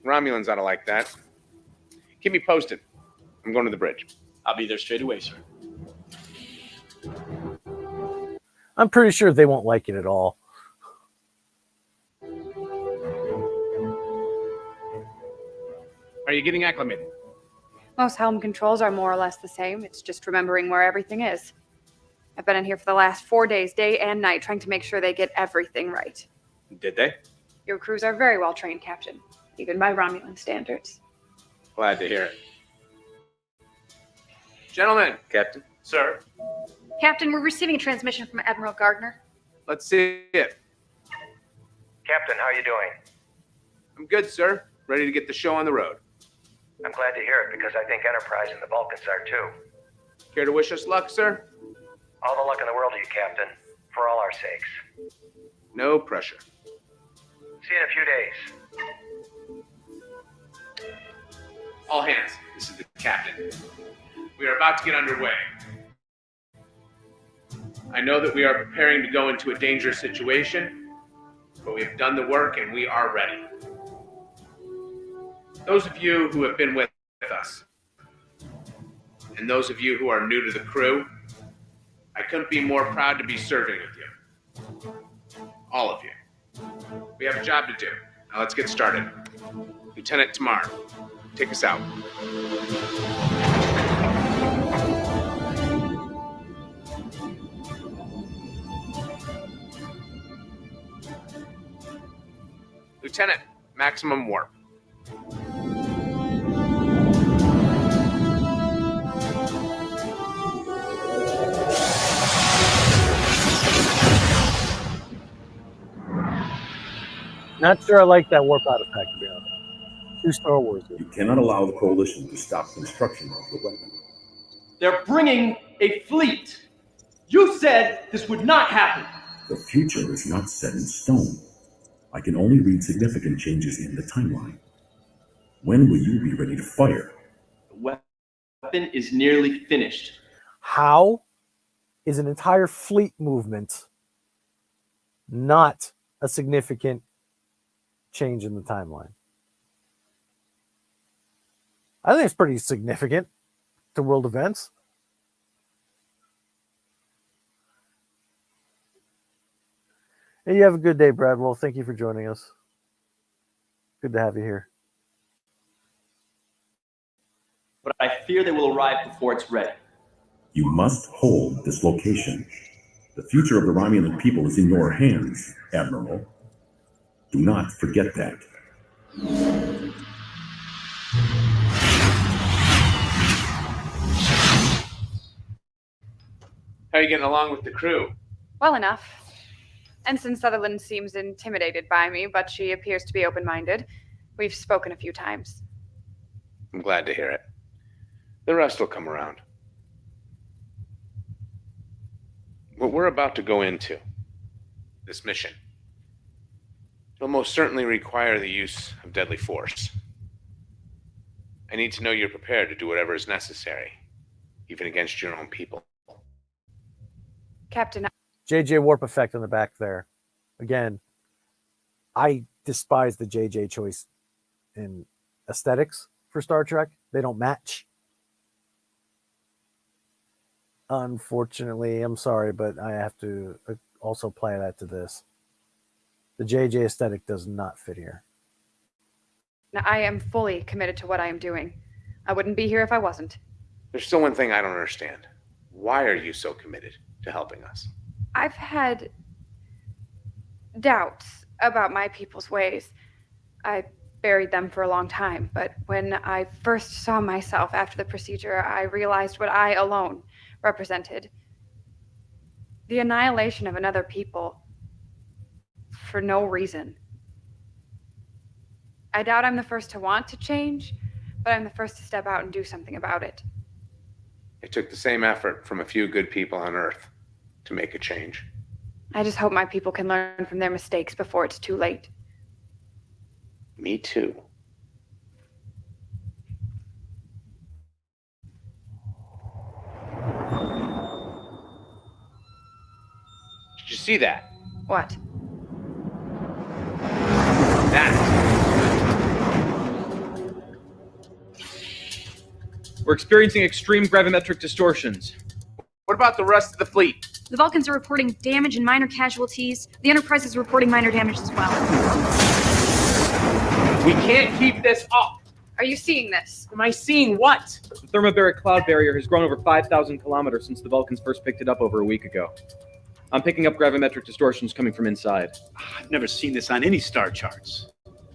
Romulans ought to like that. Keep me posted. I'm going to the bridge. I'll be there straight away, sir. I'm pretty sure they won't like it at all. Are you getting acclimated? Most helm controls are more or less the same. It's just remembering where everything is. I've been in here for the last 4 days, day and night, trying to make sure they get everything right. Did they? Your crews are very well trained, Captain, even by Romulan standards. Glad to hear it. Gentlemen. Captain? Sir? Captain, we're receiving a transmission from Admiral Gardner. Let's see it. Captain, how are you doing? I'm good, sir. Ready to get the show on the road. I'm glad to hear it because I think Enterprise and the Vulcans are too. Care to wish us luck, sir? All the luck in the world to you, Captain, for all our sakes. No pressure. See you in a few days. All hands. This is the captain. We are about to get underway. I know that we are preparing to go into a dangerous situation, but we have done the work and we are ready. Those of you who have been with us, and those of you who are new to the crew, I couldn't be more proud to be serving with you. All of you. We have a job to do. Now let's get started. Lieutenant Tamar, take us out. Lieutenant, maximum warp. Not sure I like that warp out effect, to be honest. Too Star Wars. You cannot allow the Coalition to stop construction of the weapon. They're bringing a fleet. You said this would not happen. The future is not set in stone. I can only read significant changes in the timeline. When will you be ready to fire? The weapon is nearly finished. How is an entire fleet movement not a significant change in the timeline? I think it's pretty significant to world events. And you have a good day, Bradwell. Thank you for joining us. Good to have you here. But I fear they will arrive before it's ready. You must hold this location. The future of the Romulan people is in your hands, Admiral. Do not forget that. How are you getting along with the crew? Well enough. Ensign Sutherland seems intimidated by me, but she appears to be open-minded. We've spoken a few times. I'm glad to hear it. The rest will come around. What we're about to go into, this mission, it'll most certainly require the use of deadly force. I need to know you're prepared to do whatever is necessary, even against your own people. Captain, JJ warp effect on the back there. Again, I despise the JJ choice in aesthetics for Star Trek. They don't match. Unfortunately, I'm sorry, but I have to also apply that to this. The JJ aesthetic does not fit here. now I am fully committed to what I am doing. I wouldn't be here if I wasn't. There's still one thing I don't understand. Why are you so committed to helping us? I've had doubts about my people's ways. I buried them for a long time, but when I first saw myself after the procedure, I realized what I alone represented. The annihilation of another people for no reason. I doubt I'm the first to want to change, but I'm the first to step out and do something about it. It took the same effort from a few good people on Earth to make a change. I just hope my people can learn from their mistakes before it's too late. Me too. Did you see that? What? We're experiencing extreme gravimetric distortions. What about the rest of the fleet? The Vulcans are reporting damage and minor casualties. The Enterprise is reporting minor damage as well. We can't keep this up. Are you seeing this? Am I seeing what? The thermobaric cloud barrier has grown over 5,000 kilometers since the Vulcans first picked it up over a week ago. I'm picking up gravimetric distortions coming from inside. I've never seen this on any star charts.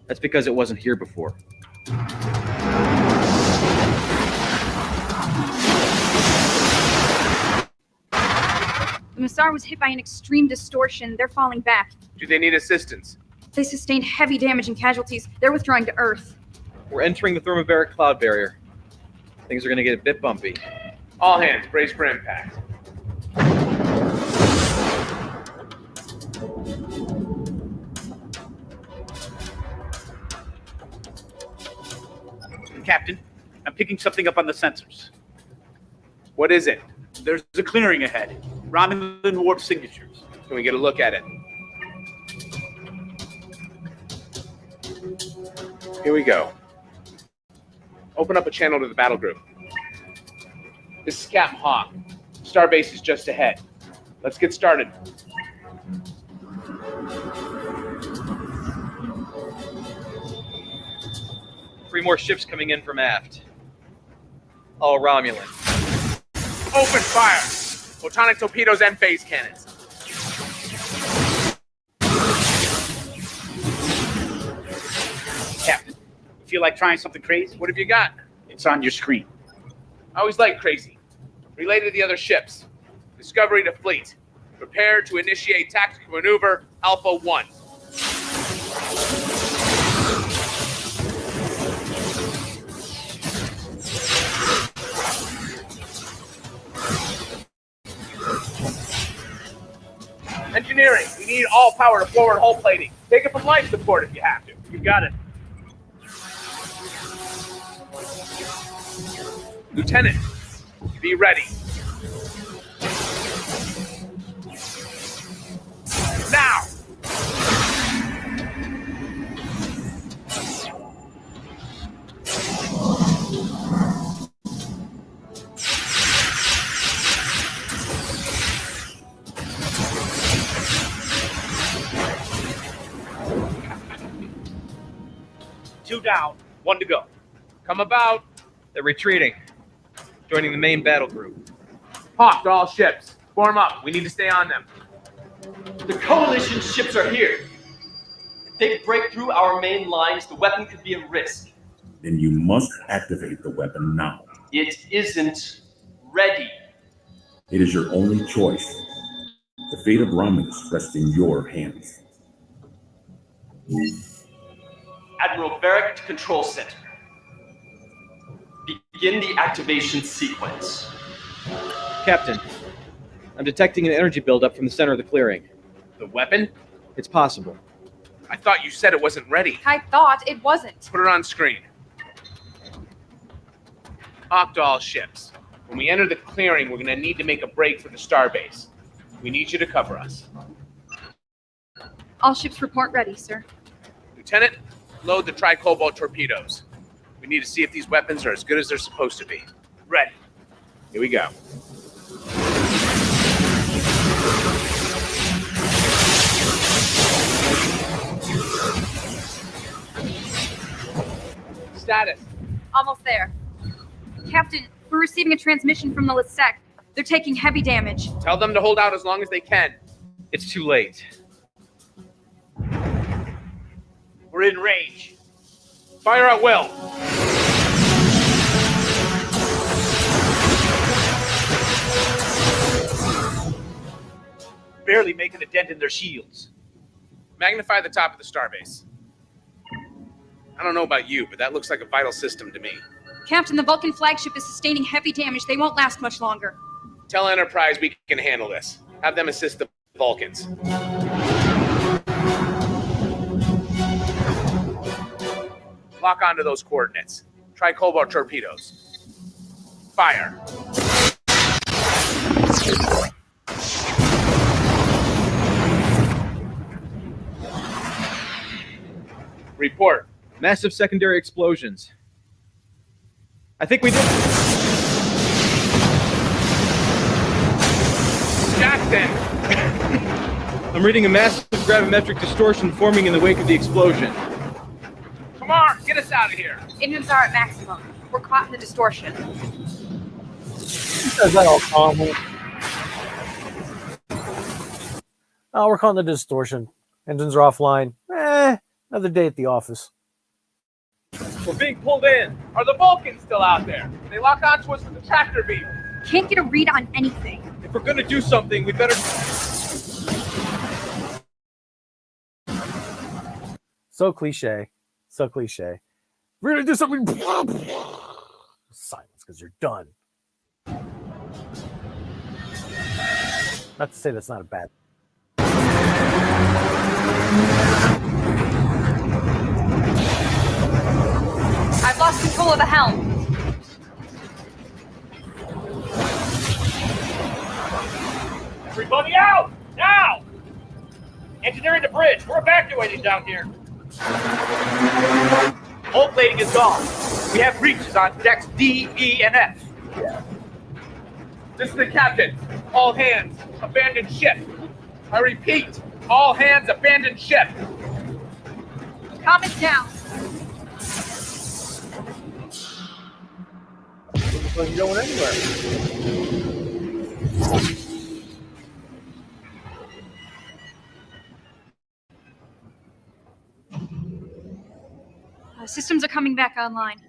That's because it wasn't here before. The Massar was hit by an extreme distortion. They're falling back. Do they need assistance? They sustained heavy damage and casualties. They're withdrawing to Earth. We're entering the thermobaric cloud barrier. Things are going to get a bit bumpy. All hands, brace for impact. Captain, I'm picking something up on the sensors. What is it? There's a clearing ahead. Romulan warp signatures. Can we get a look at it? Here we go. Open up a channel to the battle group. This is Captain Hawk. Starbase is just ahead. Let's get started. Three more ships coming in from aft. All Romulan. Open fire! Photonic torpedoes and phase cannons. Captain, you feel like trying something crazy? What have you got? It's on your screen. I always like crazy. Relay to the other ships. Discovery to fleet. Prepare to initiate tactical maneuver Alpha 1. Engineering, we need all power to forward hull plating. Take it from life support if you have to. You got it. Lieutenant, be ready. Now! Two down, one to go. Come about. They're retreating, joining the main battle group. Hawk to all ships. Form up. We need to stay on them. The Coalition ships are here. If they break through our main lines, the weapon could be at risk. Then you must activate the weapon now. It isn't ready. It is your only choice. The fate of Romulus rests in your hands. Admiral Varric to Control Center. Begin the activation sequence. Captain, I'm detecting an energy buildup from the center of the clearing. The weapon? It's possible. I thought you said it wasn't ready. I thought it wasn't. Put it on screen. Hawk to all ships. When we enter the clearing, we're going to need to make a break for the starbase. We need you to cover us. All ships report ready, sir. Lieutenant, load the tri-cobalt torpedoes. We need to see if these weapons are as good as they're supposed to be. Ready. Here we go. Status. Almost there. Captain, we're receiving a transmission from the Lisek. They're taking heavy damage. Tell them to hold out as long as they can. It's too late. We're in range. Fire at will. Barely making a dent in their shields. Magnify the top of the starbase. I don't know about you, but that looks like a vital system to me. Captain, the Vulcan flagship is sustaining heavy damage. They won't last much longer. Tell Enterprise we can handle this. Have them assist the Vulcans. Lock onto those coordinates. Try cobalt torpedoes. Fire. Report. Massive secondary explosions. I think we did. Jackson! I'm reading a massive gravimetric distortion forming in the wake of the explosion. Come on, get us out of here. Engines are at maximum. We're caught in the distortion. Is that all calm? Oh, we're caught in the distortion. Engines are offline. Another day at the office. We're being pulled in. Are the Vulcans still out there? They lock onto us with the tractor beam. Can't get a read on anything. If we're gonna do something, we better. So cliche. So cliche. We're gonna do something. Silence, because you're done. Not to say that's not a bad. I've lost control of the helm. Everybody out! Now! Engineering the bridge. We're evacuating down here. Hull plating is gone. We have breaches on decks D, E, and F. This is the captain. All hands, abandon ship. I repeat, all hands, abandon ship. Calm it down. Wasn't going anywhere. Systems are coming back online.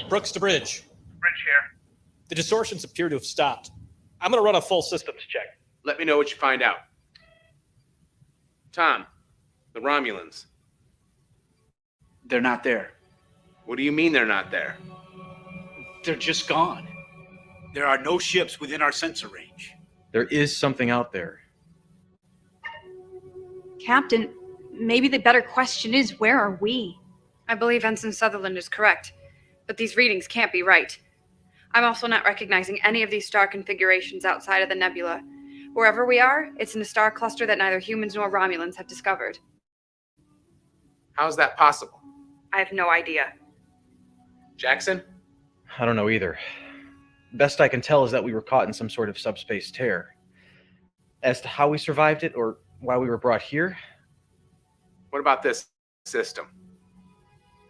Brooks to bridge. Bridge here. The distortions appear to have stopped. I'm going to run a full systems check. Let me know what you find out. Tom, the Romulans. They're not there. What do you mean they're not there? They're just gone. There are no ships within our sensor range. There is something out there. Captain, maybe the better question is, where are we? I believe Ensign Sutherland is correct, but these readings can't be right. I'm also not recognizing any of these star configurations outside of the nebula. Wherever we are, it's in a star cluster that neither humans nor Romulans have discovered. How's that possible? I have no idea. Jackson? I don't know either. Best I can tell is that we were caught in some sort of subspace tear. As to how we survived it or why we were brought here, What about this system?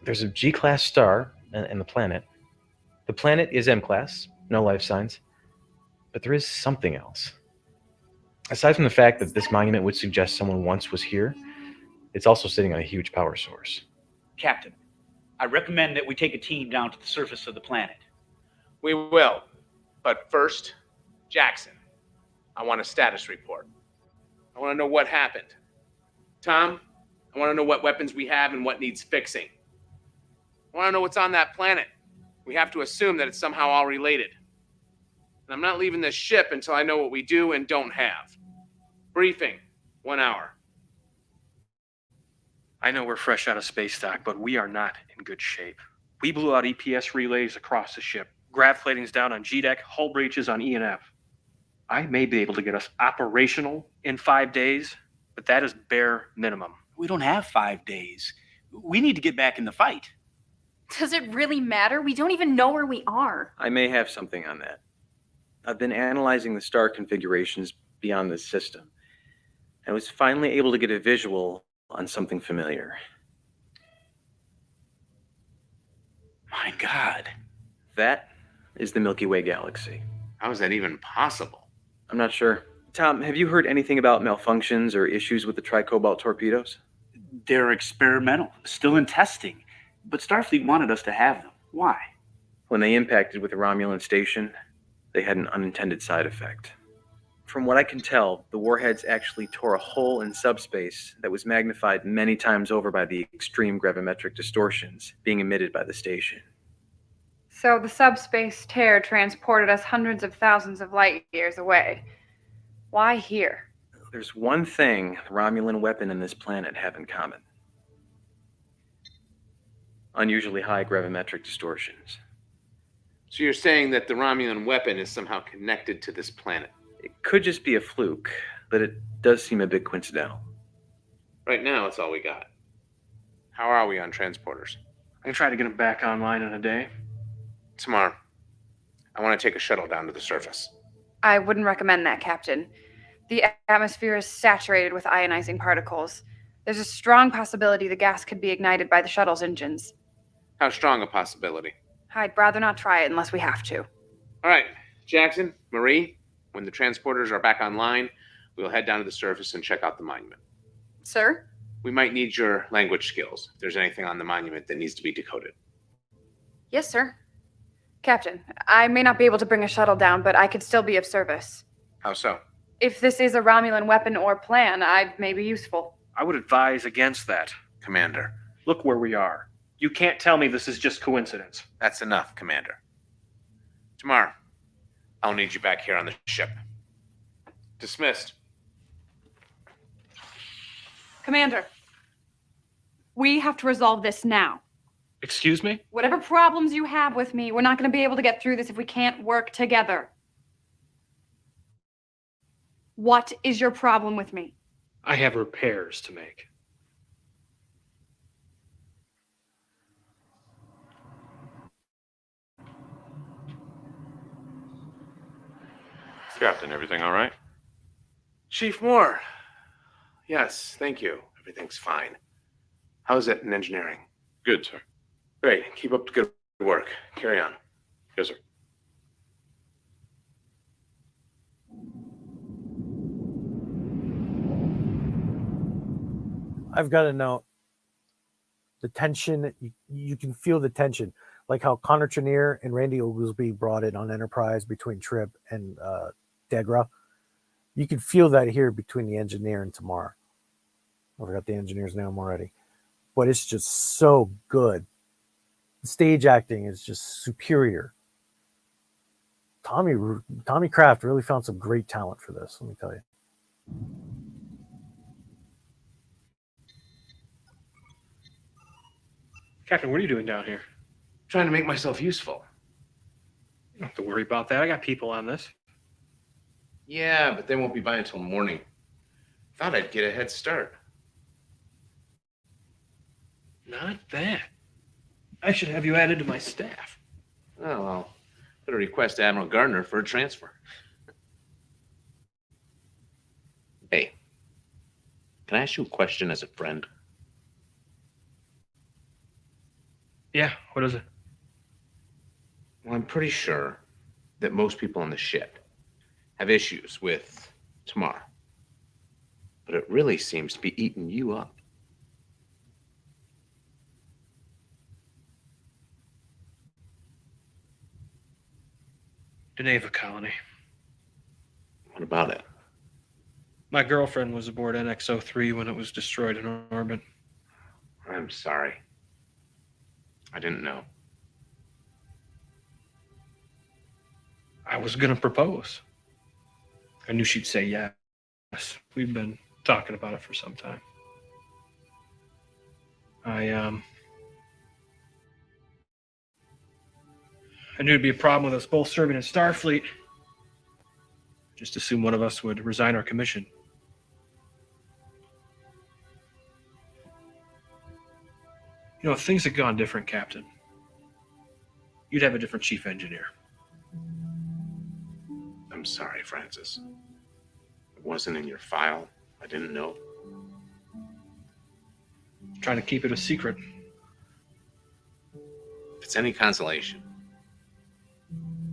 there's a G-class star and the planet. The planet is M-class, no life signs. But there is something else. Aside from the fact that this monument would suggest someone once was here, it's also sitting on a huge power source. Captain, I recommend that we take a team down to the surface of the planet. We will. But first, Jackson, I want a status report. I want to know what happened. Tom, I want to know what weapons we have and what needs fixing. I want to know what's on that planet. We have to assume that it's somehow all related. And I'm not leaving this ship until I know what we do and don't have. Briefing, 1 hour. I know we're fresh out of space dock, but we are not in good shape. We blew out EPS relays across the ship. Grav plating's down on G-deck, hull breaches on E and F. I may be able to get us operational in 5 days, but that is bare minimum. We don't have 5 days. We need to get back in the fight. Does it really matter? We don't even know where we are. I may have something on that. I've been analyzing the star configurations beyond this system. I was finally able to get a visual on something familiar. My God. That is the Milky Way galaxy. How is that even possible? I'm not sure. Tom, have you heard anything about malfunctions or issues with the tricobalt torpedoes? They're experimental, still in testing. But Starfleet wanted us to have them. Why? When they impacted with the Romulan station, they had an unintended side effect. From what I can tell, the warheads actually tore a hole in subspace that was magnified many times over by the extreme gravimetric distortions being emitted by the station. So the subspace tear transported us hundreds of thousands of light years away. Why here? There's one thing the Romulan weapon and this planet have in common. Unusually high gravimetric distortions. So you're saying that the Romulan weapon is somehow connected to this planet? It could just be a fluke, but it does seem a bit coincidental. Right now, it's all we got. How are we on transporters? I can try to get them back online in a day. Tomorrow, I want to take a shuttle down to the surface. I wouldn't recommend that, Captain. The atmosphere is saturated with ionizing particles. There's a strong possibility the gas could be ignited by the shuttle's engines. How strong a possibility? I'd rather not try it unless we have to. All right, Jackson, Marie, when the transporters are back online, we'll head down to the surface and check out the monument. Sir? We might need your language skills if there's anything on the monument that needs to be decoded. Yes, sir. Captain, I may not be able to bring a shuttle down, but I could still be of service. How so? If this is a Romulan weapon or plan, I may be useful. I would advise against that. Commander. Look where we are. You can't tell me this is just coincidence. That's enough, Commander. Tomorrow, I'll need you back here on the ship. Dismissed. Commander, we have to resolve this now. Excuse me? Whatever problems you have with me, we're not going to be able to get through this if we can't work together. What is your problem with me? I have repairs to make. Captain, everything all right? Chief Moore. Yes, thank you. Everything's fine. How's it in engineering? Good, sir. Great. Keep up the good work. Carry on. Yes, sir. I've got to know the tension. You can feel the tension, like how Connor Trenier and Randy Oglesby brought it on Enterprise between Trip and Degra. You can feel that here between the engineer and Tamar. I forgot the engineer's name already, but it's just so good. The stage acting is just superior. Tommy Kraft really found some great talent for this, let me tell you. Captain, what are you doing down here? Trying to make myself useful. You don't have to worry about that. I got people on this. Yeah, but they won't be by until morning. Thought I'd get a head start. Not that. I should have you added to my staff. Oh, I'll put a request to Admiral Gardner for a transfer. Hey, can I ask you a question as a friend? Yeah, what is it? Well, I'm pretty sure that most people on the ship have issues with Tamar. But it really seems to be eating you up. Geneva colony. What about it? My girlfriend was aboard NX-03 when it was destroyed in orbit. I'm sorry. I didn't know. I was gonna propose. I knew she'd say yes. We've been talking about it for some time. I knew it'd be a problem with us both serving in Starfleet. Just assume one of us would resign our commission. You know, if things had gone different, Captain, you'd have a different chief engineer. I'm sorry, Francis. It wasn't in your file. I didn't know. Trying to keep it a secret. If it's any consolation,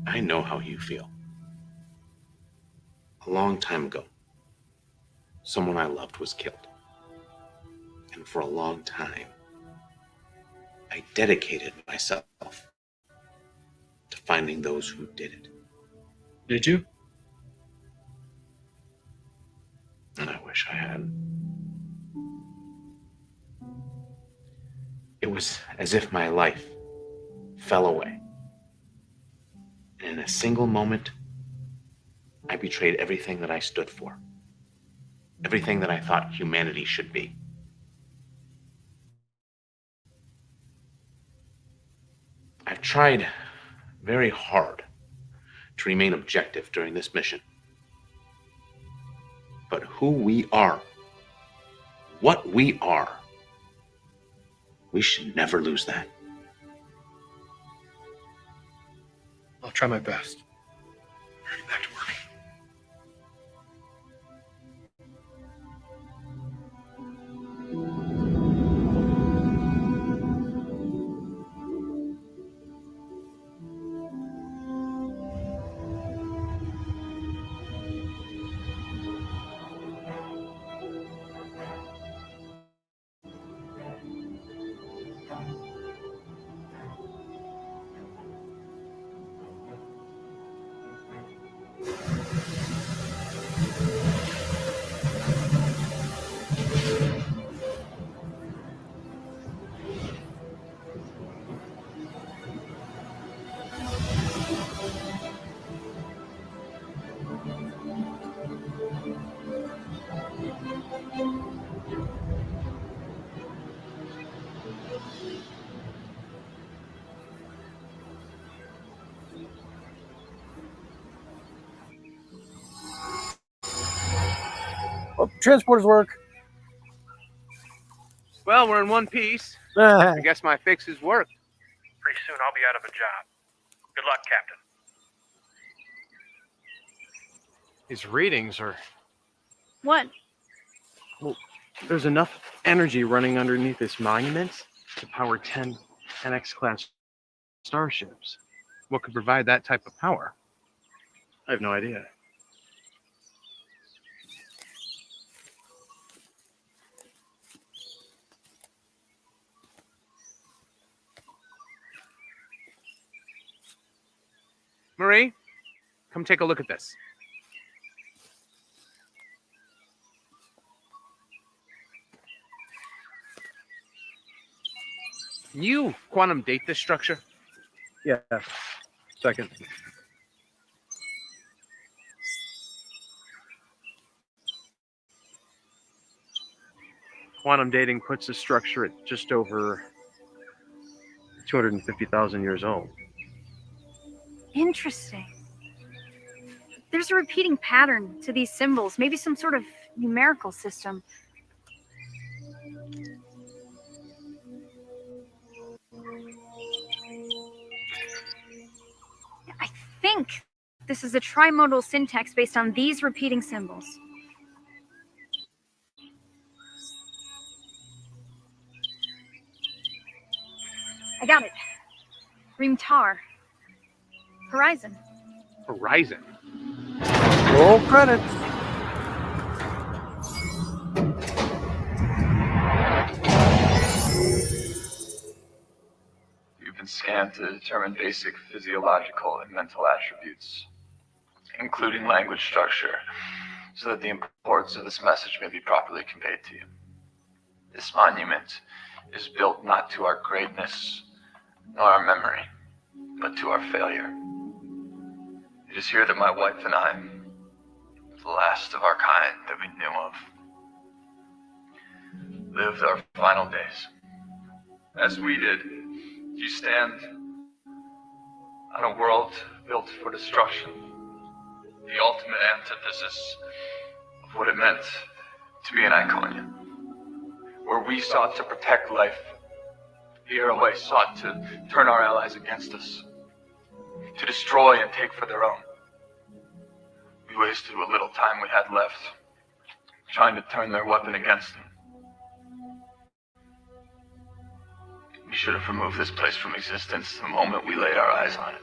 I know how you feel. A long time ago, someone I loved was killed. And for a long time, I dedicated myself to finding those who did it. Did you? And I wish I had. It was as if my life fell away. And in a single moment, I betrayed everything that I stood for. Everything that I thought humanity should be. I've tried very hard to remain objective during this mission. But who we are, what we are, we should never lose that. I'll try my best. Back to work. Well, transporters work. Well, we're in one piece. I guess my fixes work. Pretty soon I'll be out of a job. Good luck, Captain. These readings are... What? Well, there's enough energy running underneath this monument to power 10 NX-class starships. What could provide that type of power? I have no idea. Marie, come take a look at this. Can you quantum date this structure? Yeah. Second. Quantum dating puts the structure at just over 250,000 years old. Interesting. There's a repeating pattern to these symbols, maybe some sort of numerical system. I think this is a trimodal syntax based on these repeating symbols. I got it. Reamtar. Horizon. Horizon. Roll credits. You've been scanned to determine basic physiological and mental attributes, including language structure, so that the importance of this message may be properly conveyed to you. This monument is built not to our greatness nor our memory, but to our failure. It is here that my wife and I, the last of our kind that we knew of, lived our final days. As we did, you stand on a world built for destruction, the ultimate antithesis of what it meant to be an Iconian. Where we sought to protect life, the Airway sought to turn our allies against us, to destroy and take for their own. We wasted what little time we had left, trying to turn their weapon against them. We should have removed this place from existence the moment we laid our eyes on it.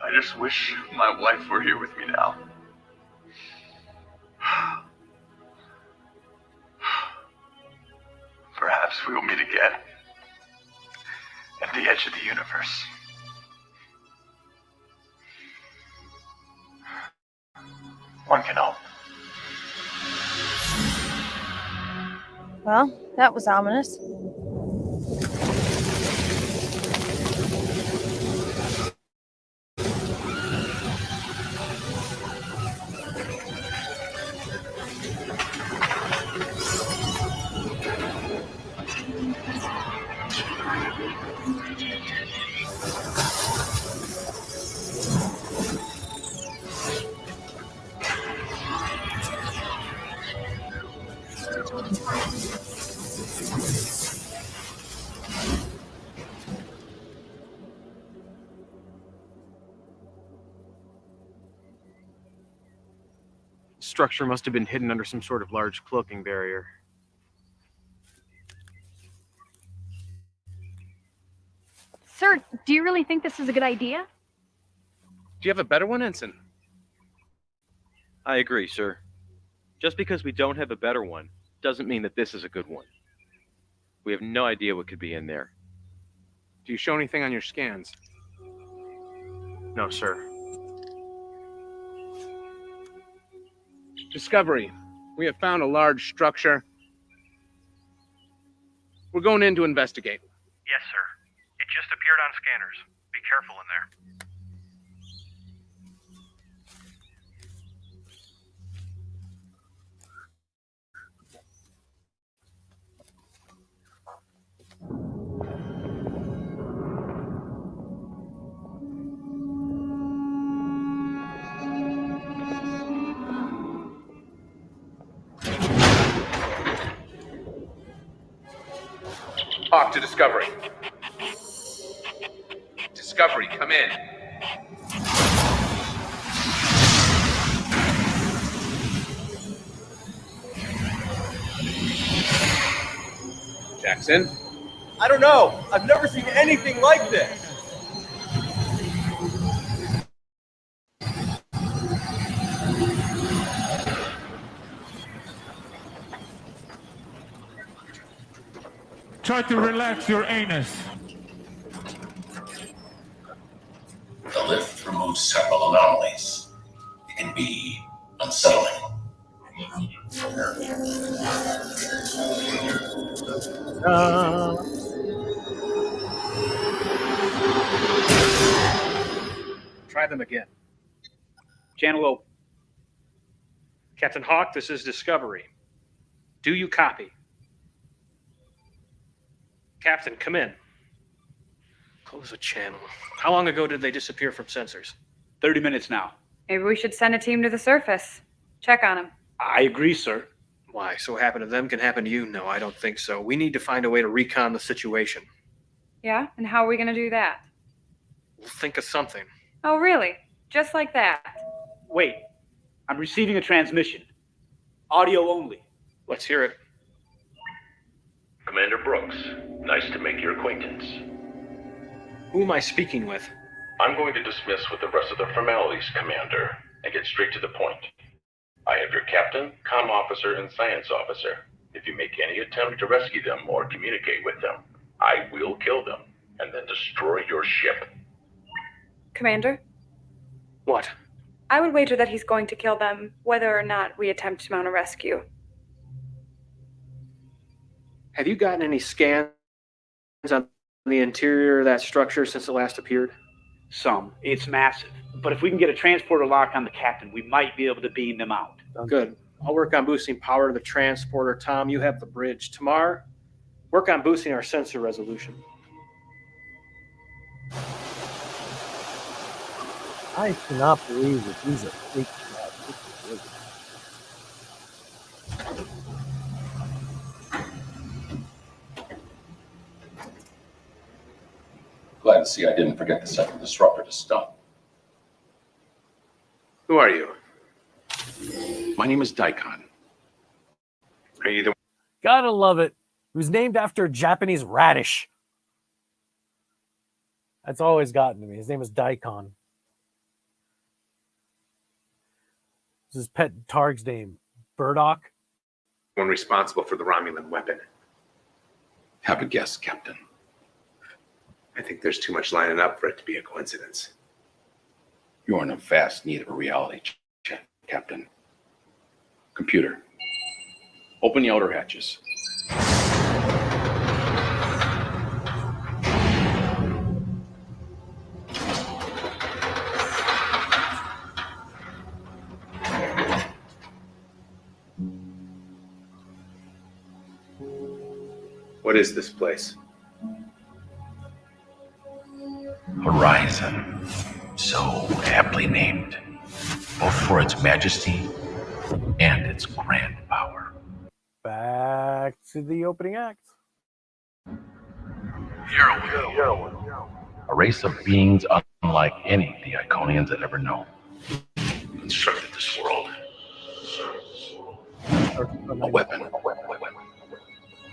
I just wish my wife were here with me now. Perhaps we will meet again at the edge of the universe. One can hope. Well, that was ominous. structure must have been hidden under some sort of large cloaking barrier. Sir, do you really think this is a good idea? Do you have a better one, Ensign? I agree, sir. Just because we don't have a better one doesn't mean that this is a good one. We have no idea what could be in there. Do you show anything on your scans? No, sir. Discovery. We have found a large structure. We're going in to investigate. Yes, sir. It just appeared on scanners. Be careful in there. Talk to Discovery. Discovery, come in. Jackson? I don't know. I've never seen anything like this. Try to relax your anus. The lift removes several anomalies. It can be unsettling. Try them again. Channel open. Captain Hawk, this is Discovery. Do you copy? Captain, come in. Close the channel. How long ago did they disappear from sensors? 30 minutes now. Maybe we should send a team to the surface. Check on him. I agree, sir. Why? So what happened to them can happen to you? No, I don't think so. We need to find a way to recon the situation. Yeah? And how are we going to do that? We'll think of something. Oh, really? Just like that? Wait. I'm receiving a transmission. Audio only. Let's hear it. Commander Brooks, nice to make your acquaintance. Who am I speaking with? I'm going to dismiss with the rest of the formalities, Commander, and get straight to the point. I have your captain, comm officer, and science officer. If you make any attempt to rescue them or communicate with them, I will kill them and then destroy your ship. Commander? What? I would wager that he's going to kill them, whether or not we attempt to mount a rescue. Have you gotten any scans on the interior of that structure since it last appeared? Some. It's massive. But if we can get a transporter lock on the captain, we might be able to beam them out. Good. I'll work on boosting power to the transporter. Tom, you have the bridge. Tamar, work on boosting our sensor resolution. I cannot believe that these are fake. Glad to see I didn't forget the second disruptor to stun. Who are you? My name is Daikon. Are you the... Gotta love it. It was named after a Japanese radish. That's always gotten to me. His name was Daikon. This is pet Targ's name. Burdock. one responsible for the Romulan weapon? Have a guess, Captain. I think there's too much lining up for it to be a coincidence. You're in a vast need of a reality check, Captain. Computer, open the outer hatches. What is this place? Horizon, so aptly named, both for its majesty and its grand power. Back to the opening act. A race of beings unlike any the Iconians had ever known. Constructed this world, A weapon.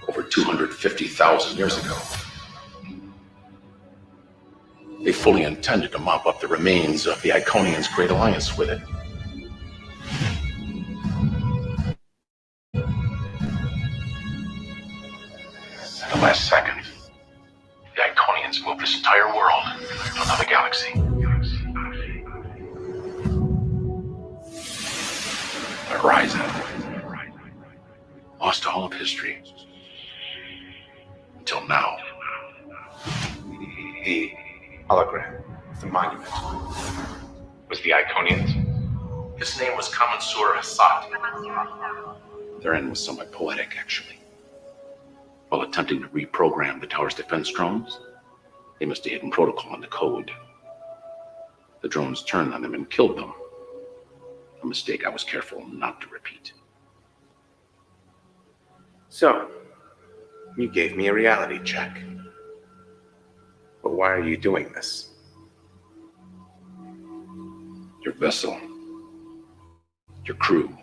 Over 250,000 years ago. They fully intended to mop up the remains of the Iconians' Great Alliance with it. At the last second, the Iconians moved this entire world to another galaxy. The horizon. Lost all of history. Until now. The hologram, the monument, was the Iconians. His name was Kamansur Hassat. Their end was somewhat poetic, actually. While attempting to reprogram the tower's defense drones, they missed a hidden protocol in the code. The drones turned on them and killed them. A mistake I was careful not to repeat. So, you gave me a reality check. But why are you doing this? Your vessel. Your crew.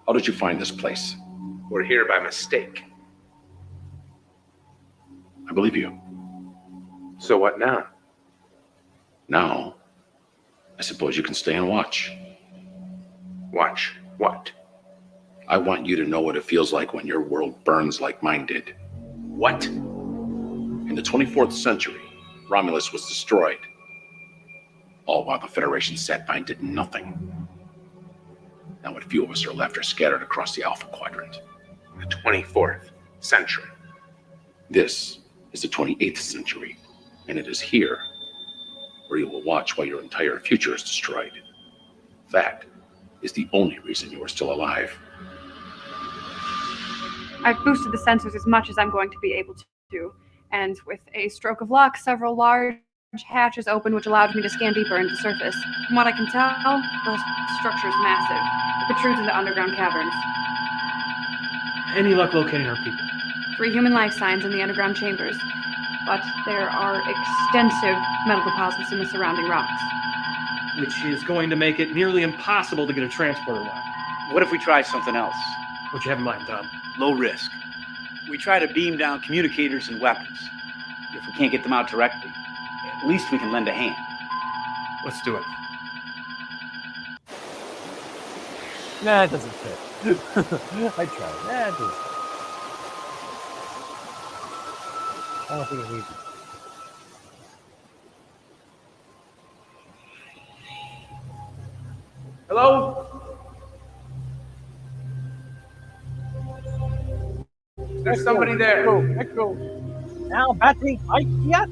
How did you find this place? We're here by mistake. I believe you. So what now? Now, I suppose you can stay and watch. Watch what? I want you to know what it feels like when your world burns like mine did. What? In the 24th century, Romulus was destroyed. All while the Federation sat by and did nothing. Now what few of us are left are scattered across the Alpha Quadrant. The 24th century. This is the 28th century, and it is here where you will watch while your entire future is destroyed. That is the only reason you are still alive. I've boosted the sensors as much as I'm going to be able to, and with a stroke of luck, several large hatches opened, which allowed me to scan deeper into the surface. From what I can tell, the structure is massive. It protrudes into underground caverns. Any luck locating our people? 3 human life signs in the underground chambers, but there are extensive metal deposits in the surrounding rocks. Which is going to make it nearly impossible to get a transporter lock. What if we try something else? What you have in mind, Tom? Low risk. We try to beam down communicators and weapons. If we can't get them out directly, at least we can lend a hand. Let's do it. Nah, it doesn't fit. I tried. Nah, it doesn't. I don't think it needs it. Hello? There's somebody there. Echo. Now battery high. Yes.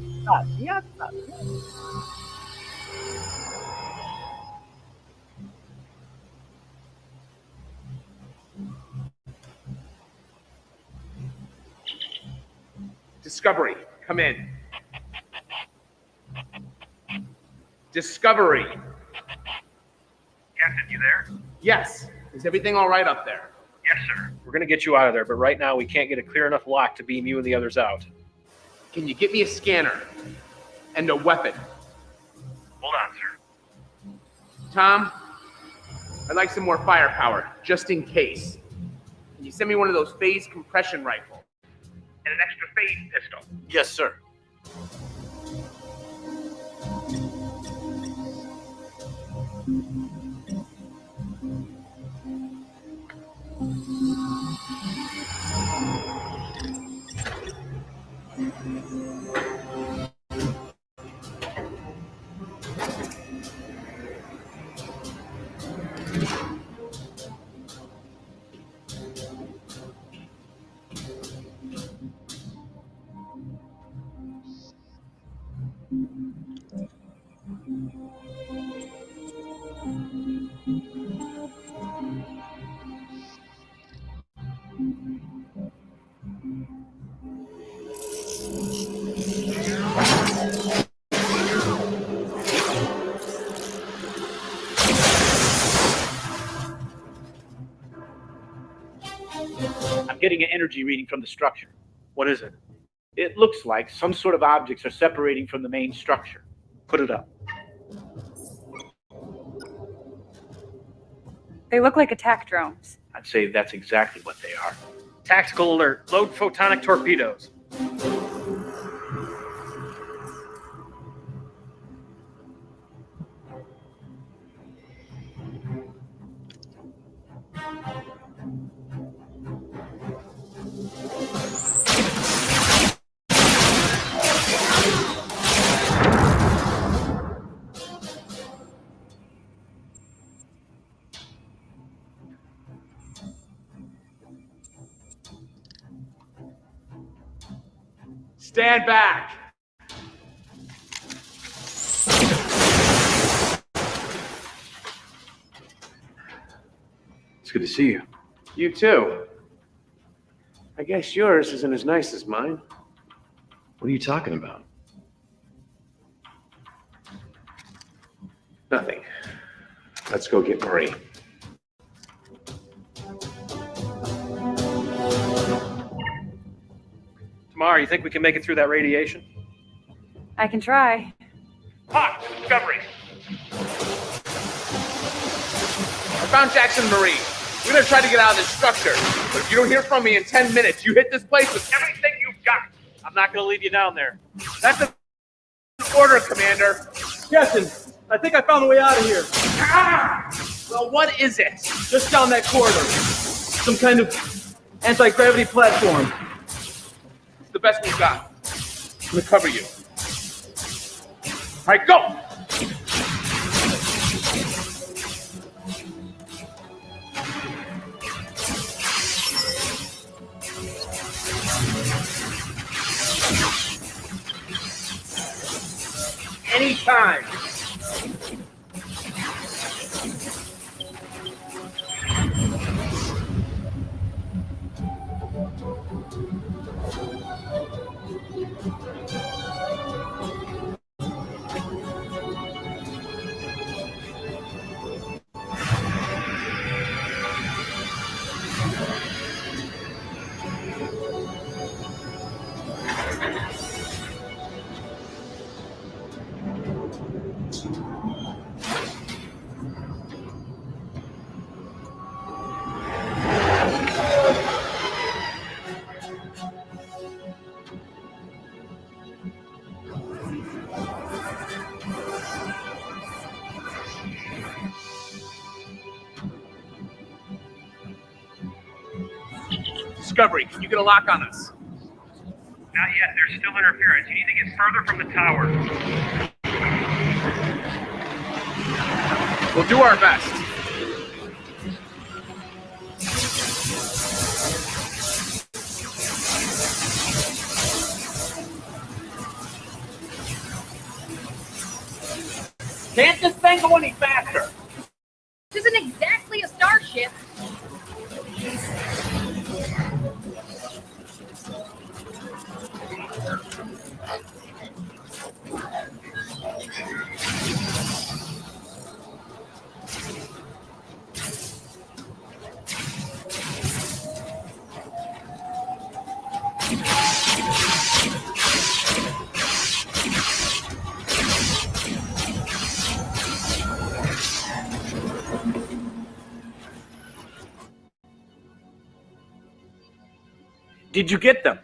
Discovery, come in. Discovery. Captain, you there? Yes. Is everything all right up there? Yes, sir. We're gonna get you out of there, but right now we can't get a clear enough lock to beam you and the others out. Can you get me a scanner and a weapon? Hold on, sir. Tom, I'd like some more firepower, just in case. Can you send me one of those phase compression rifles? And an extra phase pistol. Yes, sir. I'm getting an energy reading from the structure. What is it? It looks like some sort of objects are separating from the main structure. Put it up. They look like attack drones. I'd say that's exactly what they are. Tactical alert. Load photonic torpedoes. Stand back. It's good to see you. You too. I guess yours isn't as nice as mine. What are you talking about? Nothing. Let's go get Marie. Tomorrow, you think we can make it through that radiation? I can try. Hawk, Discovery. I found Jackson and Marie. We're gonna try to get out of this structure. But if you don't hear from me in 10 minutes, you hit this place with everything you've got. I'm not gonna leave you down there. That's an order, Commander. Captain, I think I found a way out of here. Ah! Well, what is it? Just down that corridor. Some kind of anti-gravity platform. It's the best we've got. I'm gonna cover you. All right, go! Anytime. Discovery, can you get a lock on us? Not yet. There's still interference. You need to get further from the tower. We'll do our best. Can't this thing go any faster? This isn't exactly a starship. Did you get them?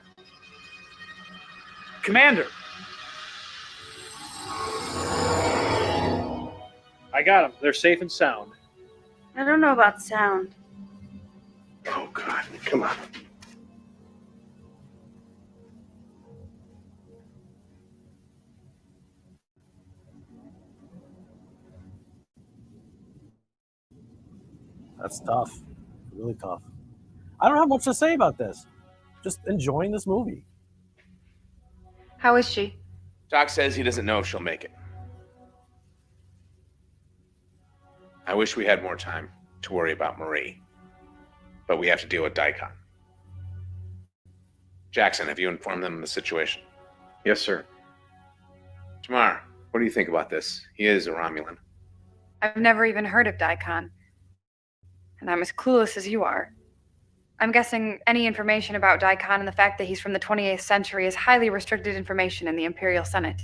Commander! I got them. They're safe and sound. I don't know about sound. Oh, God. Come on. That's tough. Really tough. I don't have much to say about this. Just enjoying this movie. How is she? Doc says he doesn't know if she'll make it. I wish we had more time to worry about Marie, but we have to deal with Daikon. Jackson, have you informed them of the situation? Yes, sir. Tamar, what do you think about this? He is a Romulan. I've never even heard of Daikon. And I'm as clueless as you are. I'm guessing any information about Daikon and the fact that he's from the 28th century is highly restricted information in the Imperial Senate.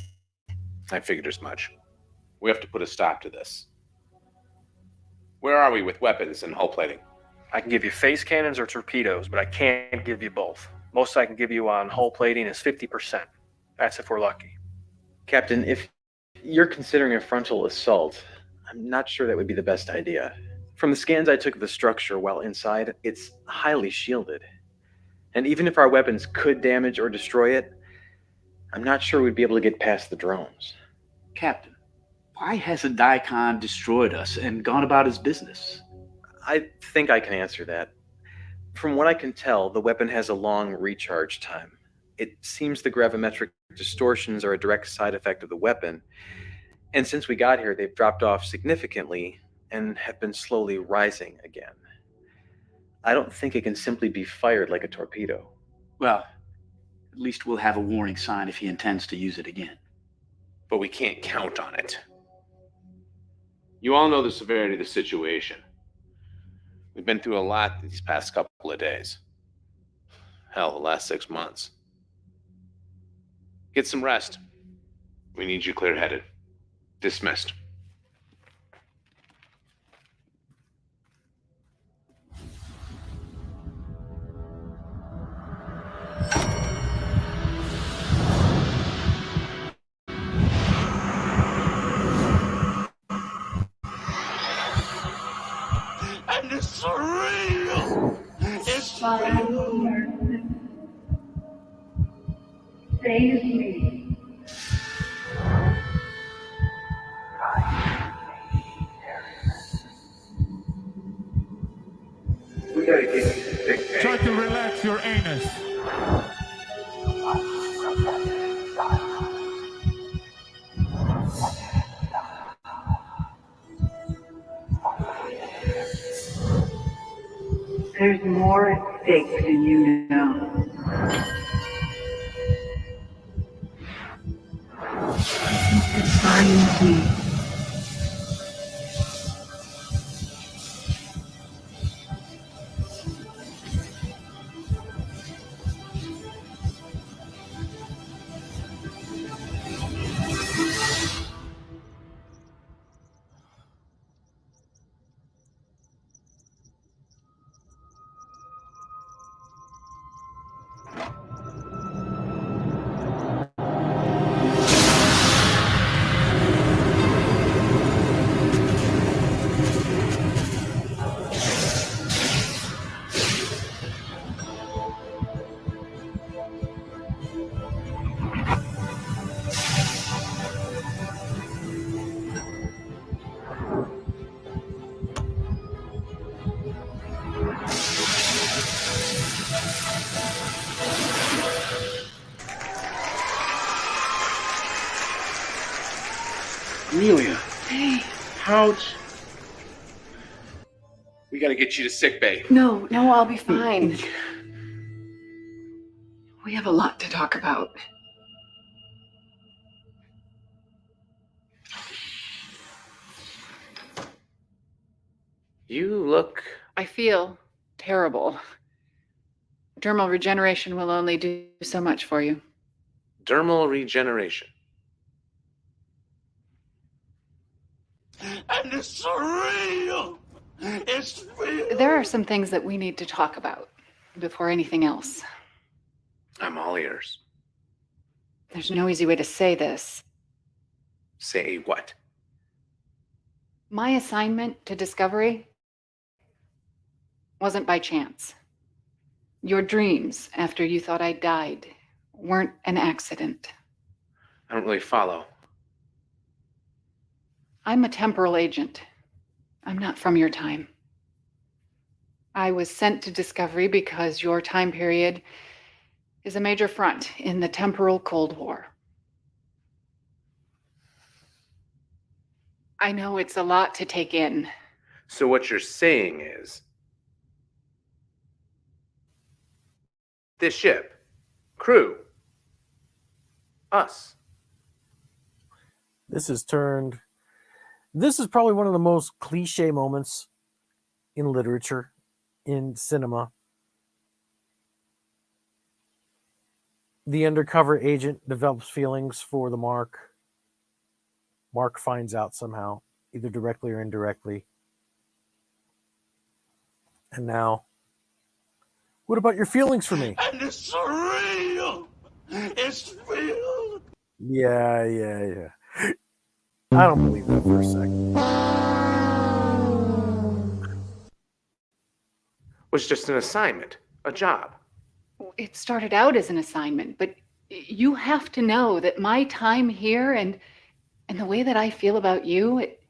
I figured as much. We have to put a stop to this. Where are we with weapons and hull plating? I can give you phase cannons or torpedoes, but I can't give you both. Most I can give you on hull plating is 50%. That's if we're lucky. Captain, if you're considering a frontal assault, I'm not sure that would be the best idea. From the scans I took of the structure while inside, it's highly shielded. And even if our weapons could damage or destroy it, I'm not sure we'd be able to get past the drones. Captain, why hasn't Daikon destroyed us and gone about his business? I think I can answer that. From what I can tell, the weapon has a long recharge time. It seems the gravimetric distortions are a direct side effect of the weapon, and since we got here, they've dropped off significantly and have been slowly rising again. I don't think it can simply be fired like a torpedo. Well, at least we'll have a warning sign if he intends to use it again. But we can't count on it. You all know the severity of the situation. We've been through a lot these past couple of days. Hell, the last 6 months. Get some rest. We need you clear-headed. Dismissed. And it's real! It's real! Save me. We gotta get you to sick bay. Try to relax your anus. There's more at stake than you know. Find me. Amelia. Hey. Ouch. We gotta get you to sick bay. No, I'll be fine. We have a lot to talk about. You look... I feel terrible. Dermal regeneration will only do so much for you. Dermal regeneration. And it's real! It's real! There are some things that we need to talk about before anything else. I'm all ears. There's no easy way to say this. Say what? My assignment to Discovery wasn't by chance. Your dreams after you thought I died weren't an accident. I don't really follow. I'm a temporal agent. I'm not from your time. I was sent to Discovery because your time period is a major front in the temporal Cold War. I know it's a lot to take in. So what you're saying is... this ship, crew, us. This is probably one of the most cliche moments in literature, in cinema. The undercover agent develops feelings for the Mark. Mark finds out somehow, either directly or indirectly. And now, what about your feelings for me? And it's real. It's real. Yeah. I don't believe that for a second. Was just an assignment, a job. It started out as an assignment, but you have to know that my time here and the way that I feel about you, it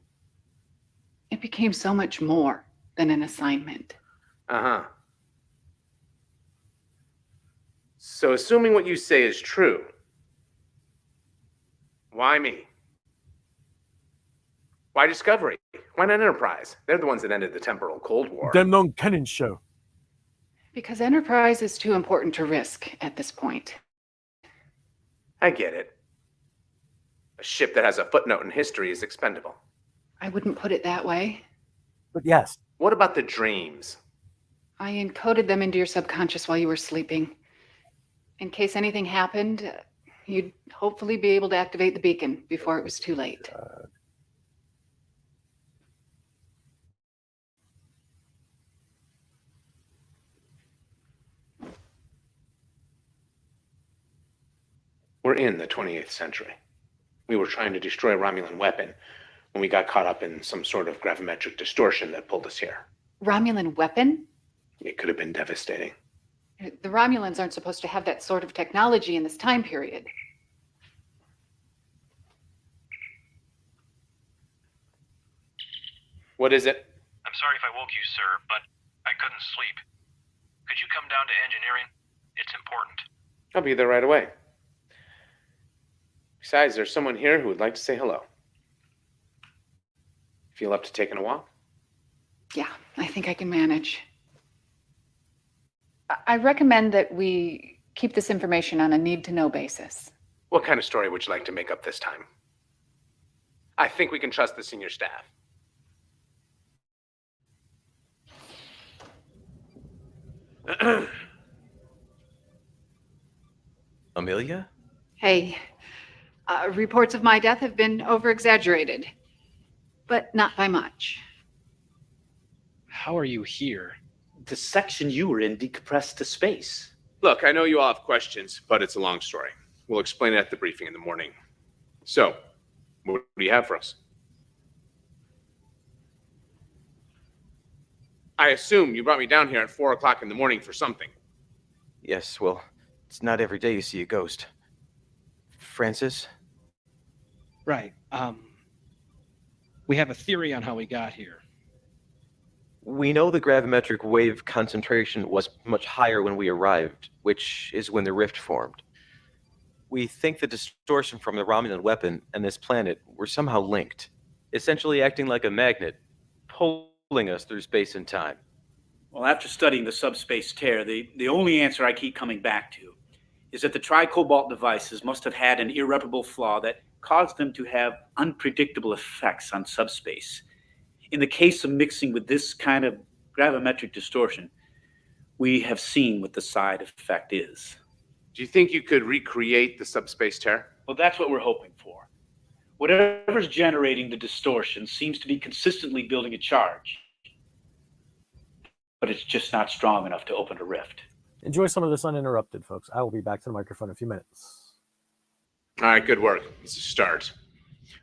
became so much more than an assignment. Uh-huh. So assuming what you say is true, why me? Why Discovery? Why not Enterprise? They're the ones that ended the temporal Cold War. Them non Kennen show. Because Enterprise is too important to risk at this point. I get it. A ship that has a footnote in history is expendable. I wouldn't put it that way. But yes. What about the dreams? I encoded them into your subconscious while you were sleeping. In case anything happened, you'd hopefully be able to activate the beacon before it was too late. We're in the 28th century. We were trying to destroy a Romulan weapon when we got caught up in some sort of gravimetric distortion that pulled us here. Romulan weapon? It could have been devastating. The Romulans aren't supposed to have that sort of technology in this time period. What is it? I'm sorry if I woke you, sir, but I couldn't sleep. Could you come down to engineering? It's important. I'll be there right away. Besides, there's someone here who would like to say hello. Feel up to taking a walk? Yeah, I think I can manage. I recommend that we keep this information on a need-to-know basis. What kind of story would you like to make up this time? I think we can trust the senior staff. Amelia? Hey, reports of my death have been over-exaggerated, but not by much. How are you here? The section you were in decompressed to space. Look, I know you all have questions, but it's a long story. We'll explain it at the briefing in the morning. So, what do you have for us? I assume you brought me down here at 4 o'clock in the morning for something. Yes, well, it's not every day you see a ghost. Francis? Right. We have a theory on how we got here. We know the gravimetric wave concentration was much higher when we arrived, which is when the rift formed. We think the distortion from the Romulan weapon and this planet were somehow linked, essentially acting like a magnet, pulling us through space and time. Well, after studying the subspace tear, the only answer I keep coming back to is that the tricobalt devices must have had an irreparable flaw that caused them to have unpredictable effects on subspace. In the case of mixing with this kind of gravimetric distortion, we have seen what the side effect is. Do you think you could recreate the subspace tear? Well, that's what we're hoping for. Whatever's generating the distortion seems to be consistently building a charge, but it's just not strong enough to open a rift. Enjoy some of this uninterrupted, folks. I will be back to the microphone in a few minutes. All right, good work. It's a start.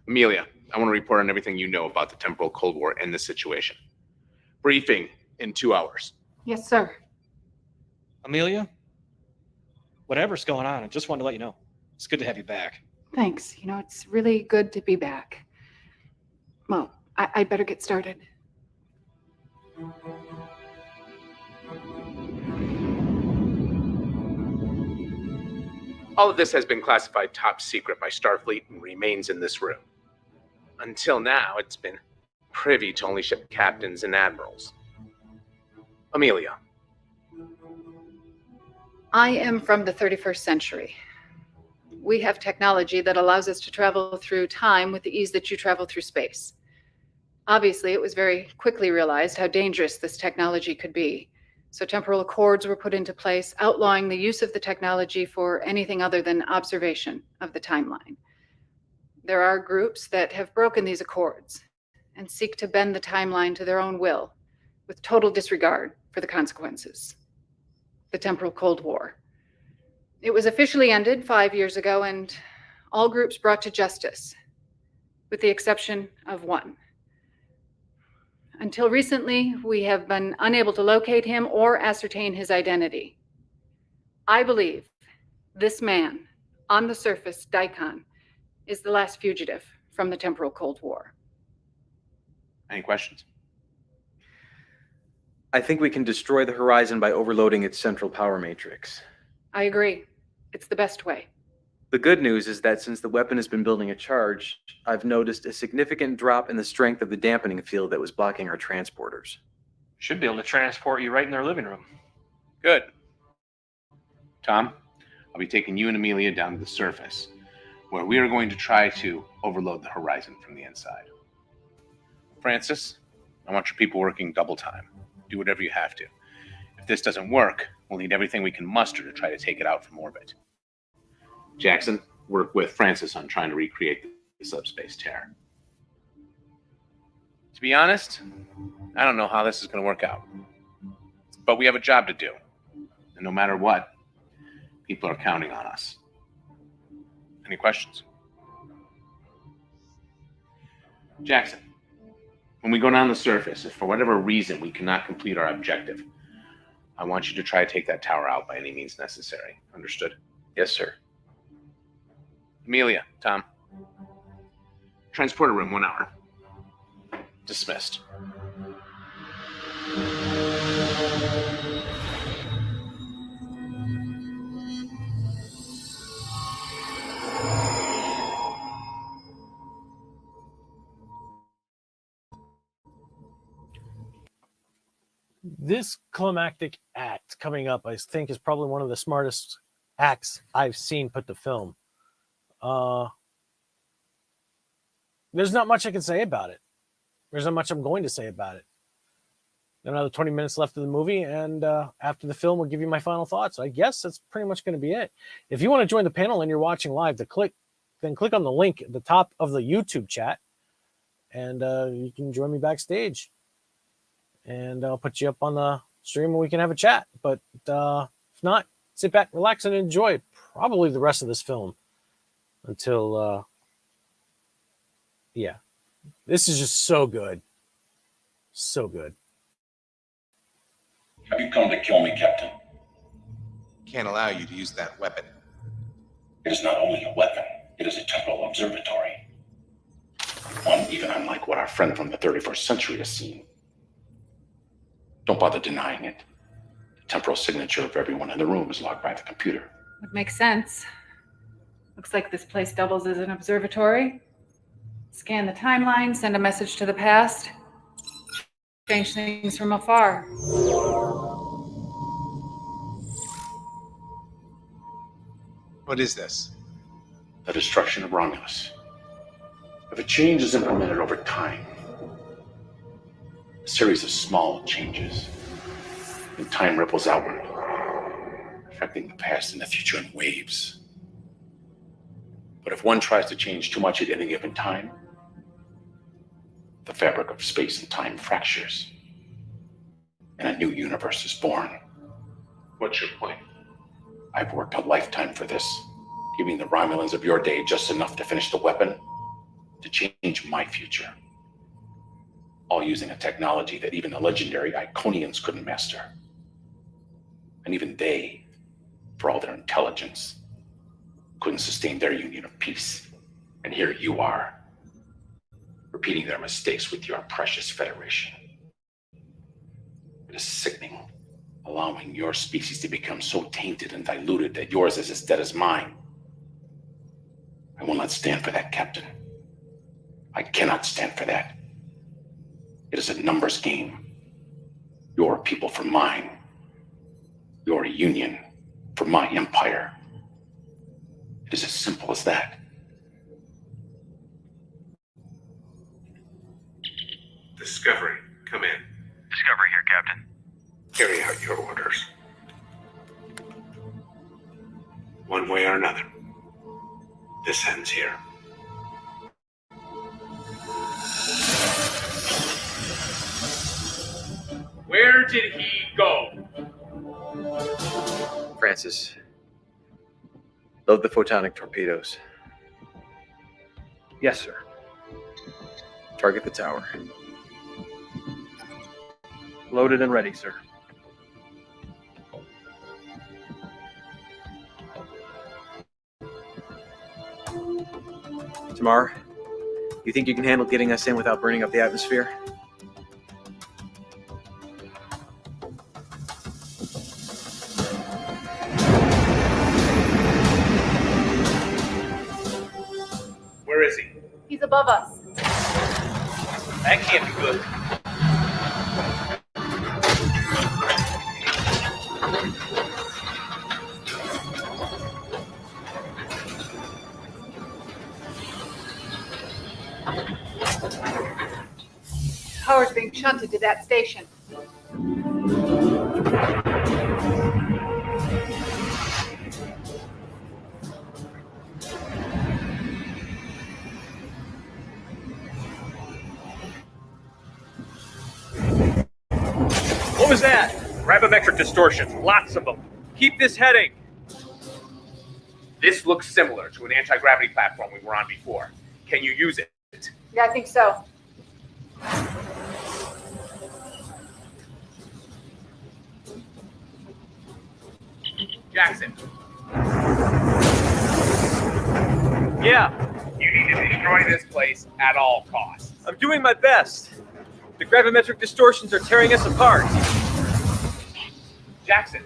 Amelia, I want to report on everything you know about the temporal Cold War and this situation. Briefing in 2 hours. Yes, sir. Amelia? Whatever's going on, I just wanted to let you know. It's good to have you back. Thanks. You know, it's really good to be back. Well, I'd better get started. All of this has been classified top secret by Starfleet and remains in this room. Until now, it's been privy to only ship captains and admirals. Amelia. I am from the 31st century. We have technology that allows us to travel through time with the ease that you travel through space. Obviously, it was very quickly realized how dangerous this technology could be. So temporal accords were put into place, outlawing the use of the technology for anything other than observation of the timeline. There are groups that have broken these accords and seek to bend the timeline to their own will, with total disregard for the consequences. The temporal Cold War. It was officially ended 5 years ago and all groups brought to justice, with the exception of one. Until recently, we have been unable to locate him or ascertain his identity. I believe this man, on the surface, Daikon, is the last fugitive from the temporal Cold War. Any questions? I think we can destroy the Horizon by overloading its central power matrix. I agree. It's the best way. The good news is that since the weapon has been building a charge, I've noticed a significant drop in the strength of the dampening field that was blocking our transporters. Should be able to transport you right in their living room. Good. Tom, I'll be taking you and Amelia down to the surface, where we are going to try to overload the Horizon from the inside. Francis, I want your people working double time. Do whatever you have to. If this doesn't work, we'll need everything we can muster to try to take it out from orbit. Jackson, work with Francis on trying to recreate the subspace tear. To be honest, I don't know how this is going to work out. But we have a job to do. And no matter what, people are counting on us. Any questions? Jackson, when we go down the surface, if for whatever reason we cannot complete our objective, I want you to try to take that tower out by any means necessary. Understood? Yes, sir. Amelia, Tom. Transporter room, 1 hour. Dismissed. This climactic act coming up, I think, is probably one of the smartest acts I've seen put to film. There's not much I can say about it. There's not much I'm going to say about it. Another 20 minutes left of the movie, and after the film, we'll give you my final thoughts. I guess that's pretty much going to be it. If you want to join the panel and you're watching live, then click on the link at the top of the YouTube chat, and you can join me backstage. And I'll put you up on the stream and we can have a chat. But if not, sit back, relax, and enjoy probably the rest of this film until, yeah. This is just so good. So good. Have you come to kill me, Captain? Can't allow you to use that weapon. It is not only a weapon, it is a temporal observatory. One even unlike what our friend from the 31st century has seen. Don't bother denying it. The temporal signature of everyone in the room is logged by the computer. Would make sense. Looks like this place doubles as an observatory. Scan the timeline, send a message to the past. Change things from afar. What is this? The destruction of Romulus. If a change is implemented over time, a series of small changes, and time ripples outward, affecting the past and the future in waves. But if one tries to change too much at any given time, the fabric of space and time fractures, and a new universe is born. What's your point? I've worked a lifetime for this, giving the Romulans of your day just enough to finish the weapon to change my future. All using a technology that even the legendary Iconians couldn't master. And even they, for all their intelligence, couldn't sustain their union of peace. And here you are, repeating their mistakes with your precious Federation. It is sickening, allowing your species to become so tainted and diluted that yours is as dead as mine. I will not stand for that, Captain. I cannot stand for that. It is a numbers game. Your people for mine. Your union for my empire. It is as simple as that. Discovery, come in. Discovery here, Captain. Carry out your orders. One way or another, this ends here. did he go? Francis, load the photonic torpedoes. Yes, sir. Target the tower. Loaded and ready, sir. Tamar, you think you can handle getting us in without burning up the atmosphere? Where is he? He's above us. That can't be good. Power's being shunted to that station. What was that? Gravimetric distortion. Lots of them. Keep this heading. This looks similar to an anti-gravity platform we were on before. Can you use it? Yeah, I think so. Jackson, Yeah, you need to destroy this place at all costs. I'm doing my best. The gravimetric distortions are tearing us apart. Jackson.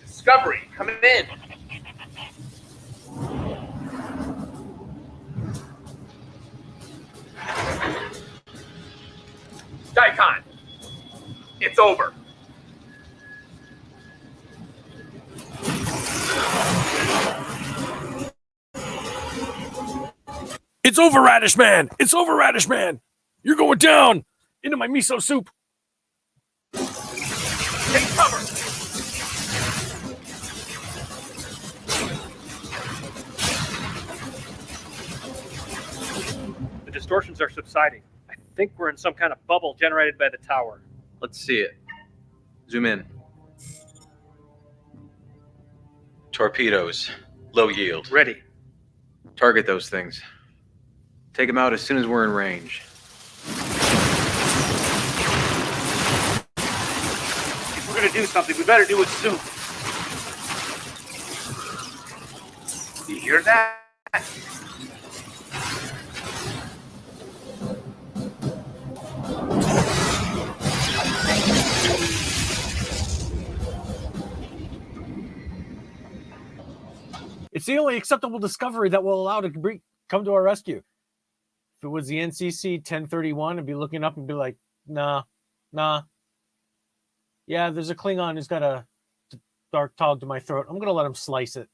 Discovery, coming in. Daikon, it's over. It's over, Radish Man! It's over, Radish Man! You're going down! Into my miso soup! Take cover. The distortions are subsiding. I think we're in some kind of bubble generated by the tower. Let's see it. Zoom in. Torpedoes. Low yield. Ready. Target those things. Take them out as soon as we're in range. If we're gonna do something, we better do it soon. You hear that? It's the only acceptable discovery that will allow to come to our rescue. If it was the NCC 1031, I'd be looking up and be like, nah. Yeah, there's a Klingon who's got a dark tog to my throat. I'm going to let him slice it.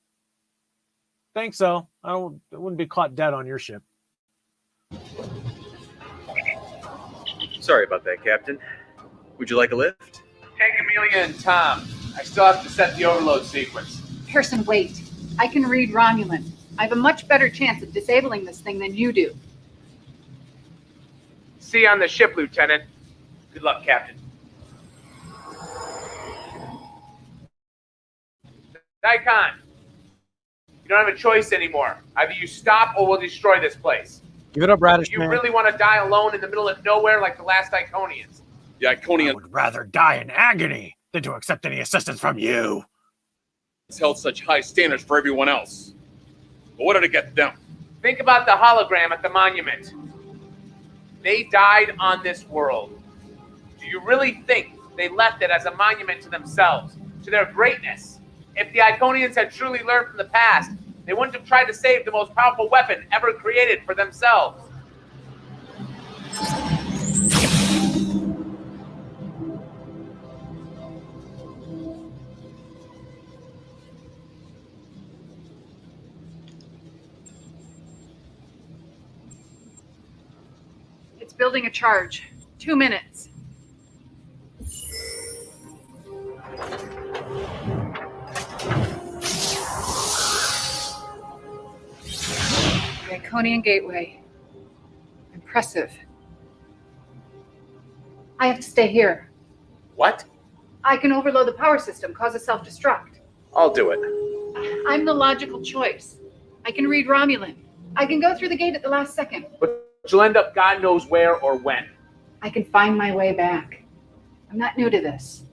Thanks, though. I wouldn't be caught dead on your ship. Sorry about that, Captain. Would you like a lift? Take Amelia and Tom. I still have to set the overload sequence. Pearson, wait. I can read Romulan. I have a much better chance of disabling this thing than you do. See you on the ship, Lieutenant. Good luck, Captain. Daikon, you don't have a choice anymore. Either you stop or we'll destroy this place. Give it up, Radish You Man. really want to die alone in the middle of nowhere like the last Iconians? The Iconian... I would rather die in agony than to accept any assistance from you. It's held such high standards for everyone else. But what did it get them? Think about the hologram at the monument. They died on this world. Do you really think they left it as a monument to themselves, to their greatness? If the Iconians had truly learned from the past, they wouldn't have tried to save the most powerful weapon ever created for themselves. It's building a charge. 2 minutes. The Iconian Gateway. Impressive. I have to stay here. What? I can overload the power system, cause a self-destruct. I'll do it. I'm the logical choice. I can read Romulan. I can go through the gate at the last second. But you'll end up God knows where or when. I can find my way back. I'm not new to this.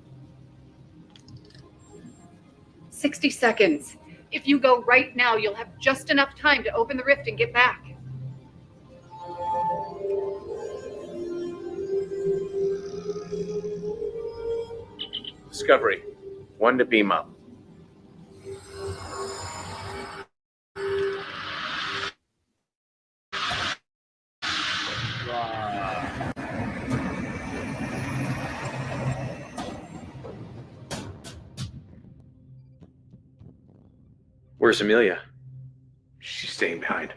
60 seconds. If you go right now, you'll have just enough time to open the rift and get back. Discovery. 1 to beam up. Where's Amelia? She's staying behind.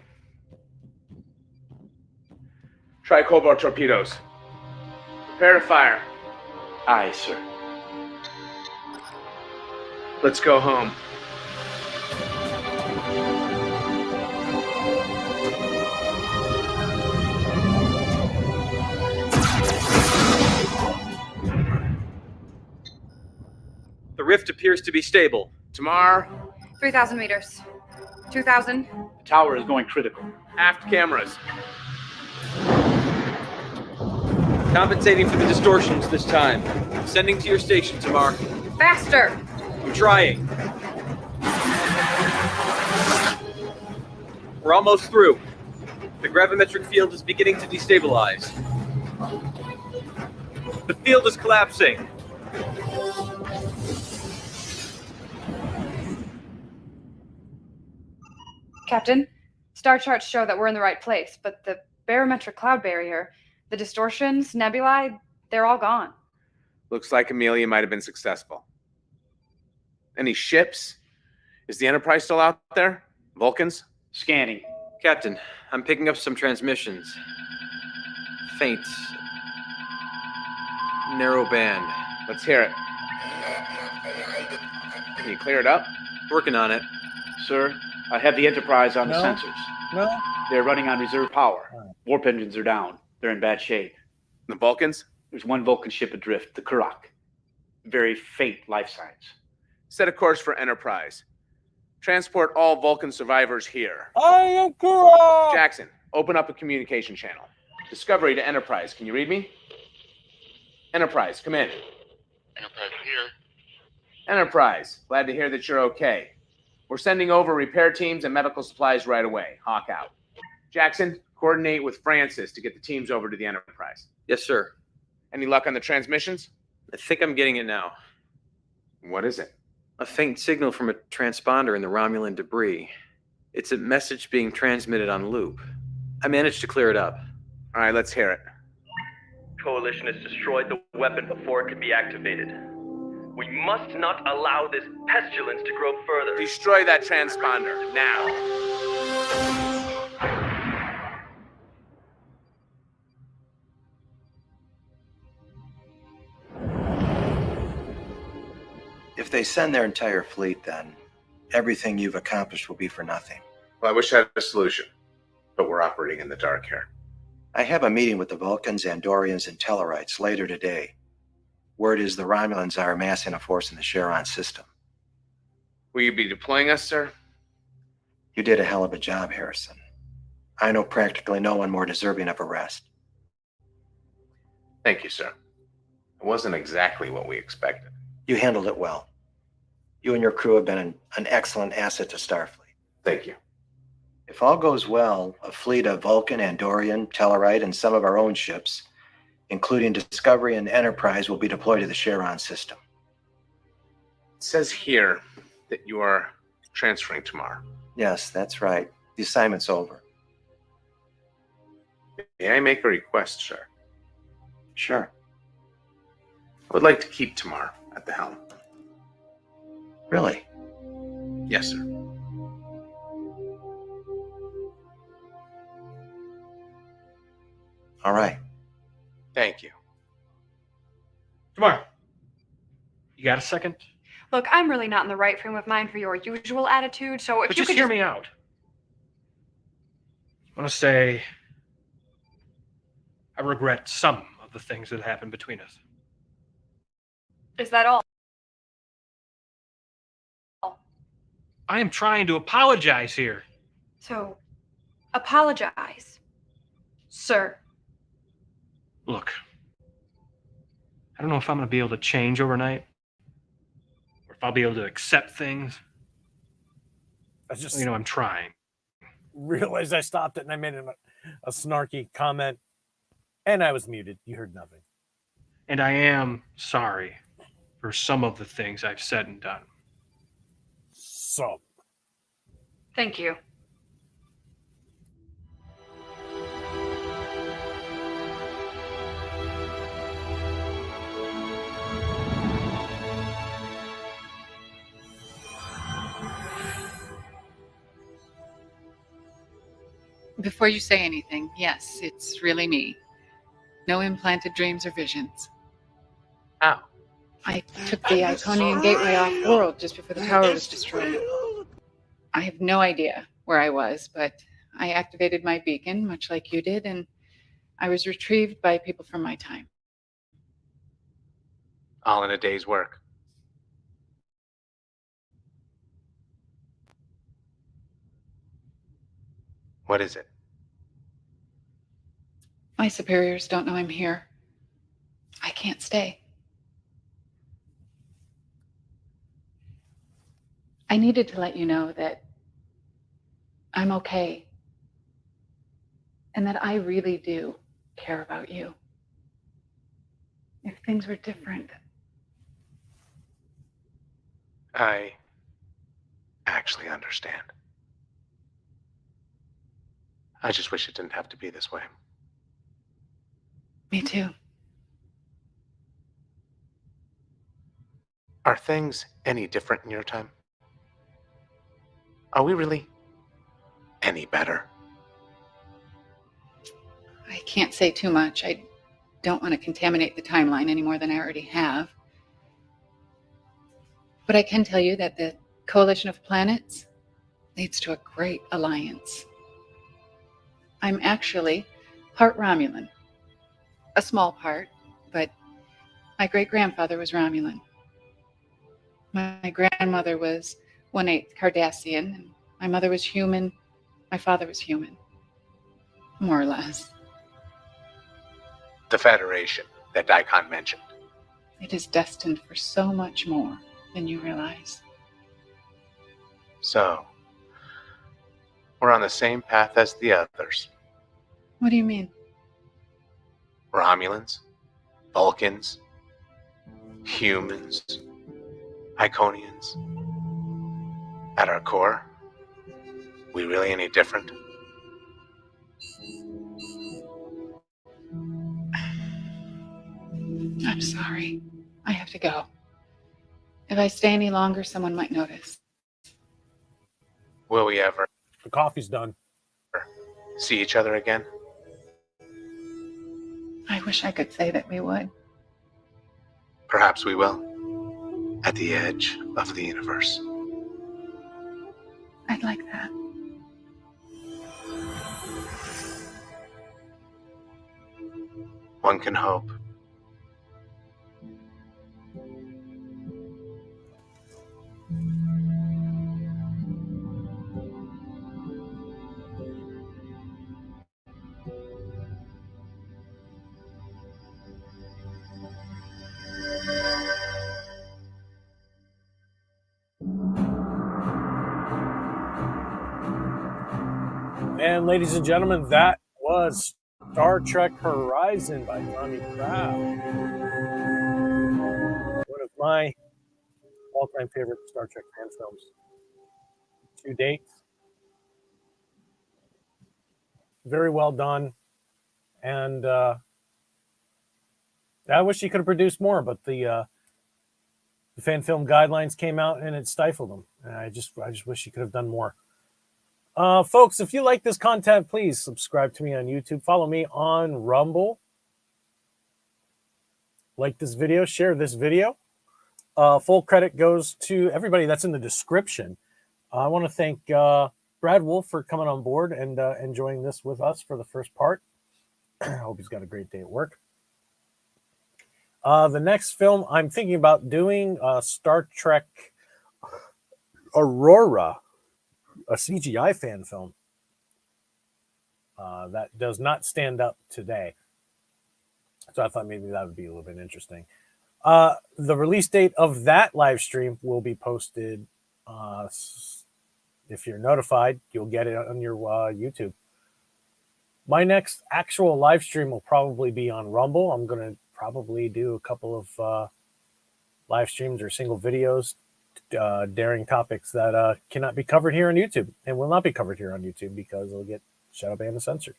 Try cobalt torpedoes. Prepare to fire. Aye, sir. Let's go home. The rift appears to be stable. Tamar, 3,000 meters. 2,000. The tower is going critical. aft cameras. Compensating for the distortions this time. Sending to your station, Tamar. Faster! I'm trying. We're almost through. The gravimetric field is beginning to destabilize. The field is collapsing. Captain, star charts show that we're in the right place, but the barometric cloud barrier, the distortions, nebulae, they're all gone. Looks like Amelia might have been successful. Any ships? Is the Enterprise still out there? Vulcans? Scanning. Captain, I'm picking up some transmissions. Faint. Narrow band. Let's hear it. Can you clear it up? Working on it. Sir, I have the Enterprise on the No. sensors. No? They're running on reserve power. Warp engines are down. They're in bad shape. The Vulcans? There's one Vulcan ship adrift, the Kurak. Very faint life signs. Set a course for Enterprise. Transport all Vulcan survivors here. I am Kura! Jackson, open up a communication channel. Discovery to Enterprise. Can you read me? Enterprise, come in. Enterprise here. Enterprise, glad to hear that you're okay. We're sending over repair teams and medical supplies right away. Hawk out. Jackson, coordinate with Francis to get the teams over to the Enterprise. Yes, sir. Any luck on the transmissions? I think I'm getting it now. What is it? A faint signal from a transponder in the Romulan debris. It's a message being transmitted on loop. I managed to clear it up. All right, let's hear it. Coalition has destroyed the weapon before it could be activated. We must not allow this pestilence to grow further. Destroy that transponder, now. If they send their entire fleet, then everything you've accomplished will be for nothing. Well, I wish I had a solution, but we're operating in the dark here. I have a meeting with the Vulcans, Andorians, and Tellarites later today. Word is the Romulans are amassing a force in the Charon system. Will you be deploying us, sir? You did a hell of a job, Harrison. I know practically no one more deserving of a rest. Thank you, sir. It wasn't exactly what we expected. You handled it well. You and your crew have been an excellent asset to Starfleet. Thank you. If all goes well, a fleet of Vulcan, Andorian, Tellarite, and some of our own ships, including Discovery and Enterprise, will be deployed to the Charon system. It says here that you are transferring tomorrow. Yes, that's right. The assignment's over. May I make a request, sir? Sure. I would like to keep Tamar at the helm. Really? Yes, sir. All right. Thank you. Tomorrow. You got a second? Look, I'm really not in the right frame of mind for your usual attitude, so if But you just could hear me out. I want to say I regret some of the things that happened between us. Is that all? I am trying to apologize here. So, apologize, sir. Look, I don't know if I'm going to be able to change overnight, or if I'll be able to accept things. I just, I'm trying. Realized I stopped it and I made a snarky comment, and I was muted. You heard nothing. And I am sorry for some of the things I've said and done. So, Thank you. Before you say anything, yes, it's really me. No implanted dreams or visions. How? I took the Iconian Gateway off world just before the tower was destroyed. I have no idea where I was, but I activated my beacon, much like you did, and I was retrieved by people from my time. All in a day's work. What is it? My superiors don't know I'm here. I can't stay. I needed to let you know that I'm okay. And that I really do care about you. If things were different, I actually understand. I just wish it didn't have to be this way. me too. Are things any different in your time? Are we really any better? I can't say too much. I don't want to contaminate the timeline any more than I already have. But I can tell you that the coalition of planets leads to a great alliance. I'm actually part Romulan. A small part, but my great-grandfather was Romulan. My grandmother was 1/8 Cardassian, and my mother was human. My father was human. More or less. The Federation that Daikon mentioned. It is destined for so much more than you realize. So, we're on the same path as the others. What do you mean? Romulans, Vulcans, humans, Iconians. At our core, we really any different? I'm sorry. I have to go. If I stay any longer, someone might notice. Will we ever the coffee's done. see each other again? I wish I could say that we would. Perhaps we will. At the edge of the universe. I'd like that. One can hope. And ladies and gentlemen, that was Star Trek Horizon by Tommy Kraft. One of my all-time favorite Star Trek fan films to date. Very well done. And I wish he could have produced more, but the fan film guidelines came out and it stifled them. And I just wish he could have done more. Folks, if you like this content, please subscribe to me on YouTube. Follow me on Rumble. Like this video, share this video. Full credit goes to everybody that's in the description. I want to thank Brad Wolf for coming on board and enjoying this with us for the first part. I hope he's got a great day at work. The next film I'm thinking about doing, Star Trek Aurora, a CGI fan film. That does not stand up today. So I thought maybe that would be a little bit interesting. The release date of that live stream will be posted. If you're notified, you'll get it on your YouTube. My next actual live stream will probably be on Rumble. I'm going to probably do a couple of live streams or single videos daring topics that cannot be covered here on YouTube and will not be covered here on YouTube because it'll get shadow banned and censored.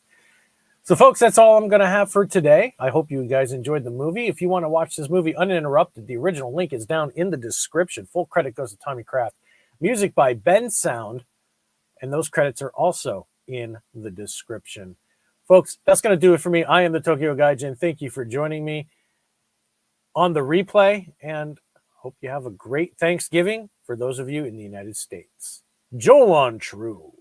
So, folks, that's all I'm going to have for today. I hope you guys enjoyed the movie. If you want to watch this movie uninterrupted, the original link is down in the description. Full credit goes to Tommy Kraft. Music by Bensound, and those credits are also in the description. Folks, that's going to do it for me. I am the Tokyo Gaijin. Thank you for joining me on the replay, and hope you have a great Thanksgiving for those of you in the United States. Joan True.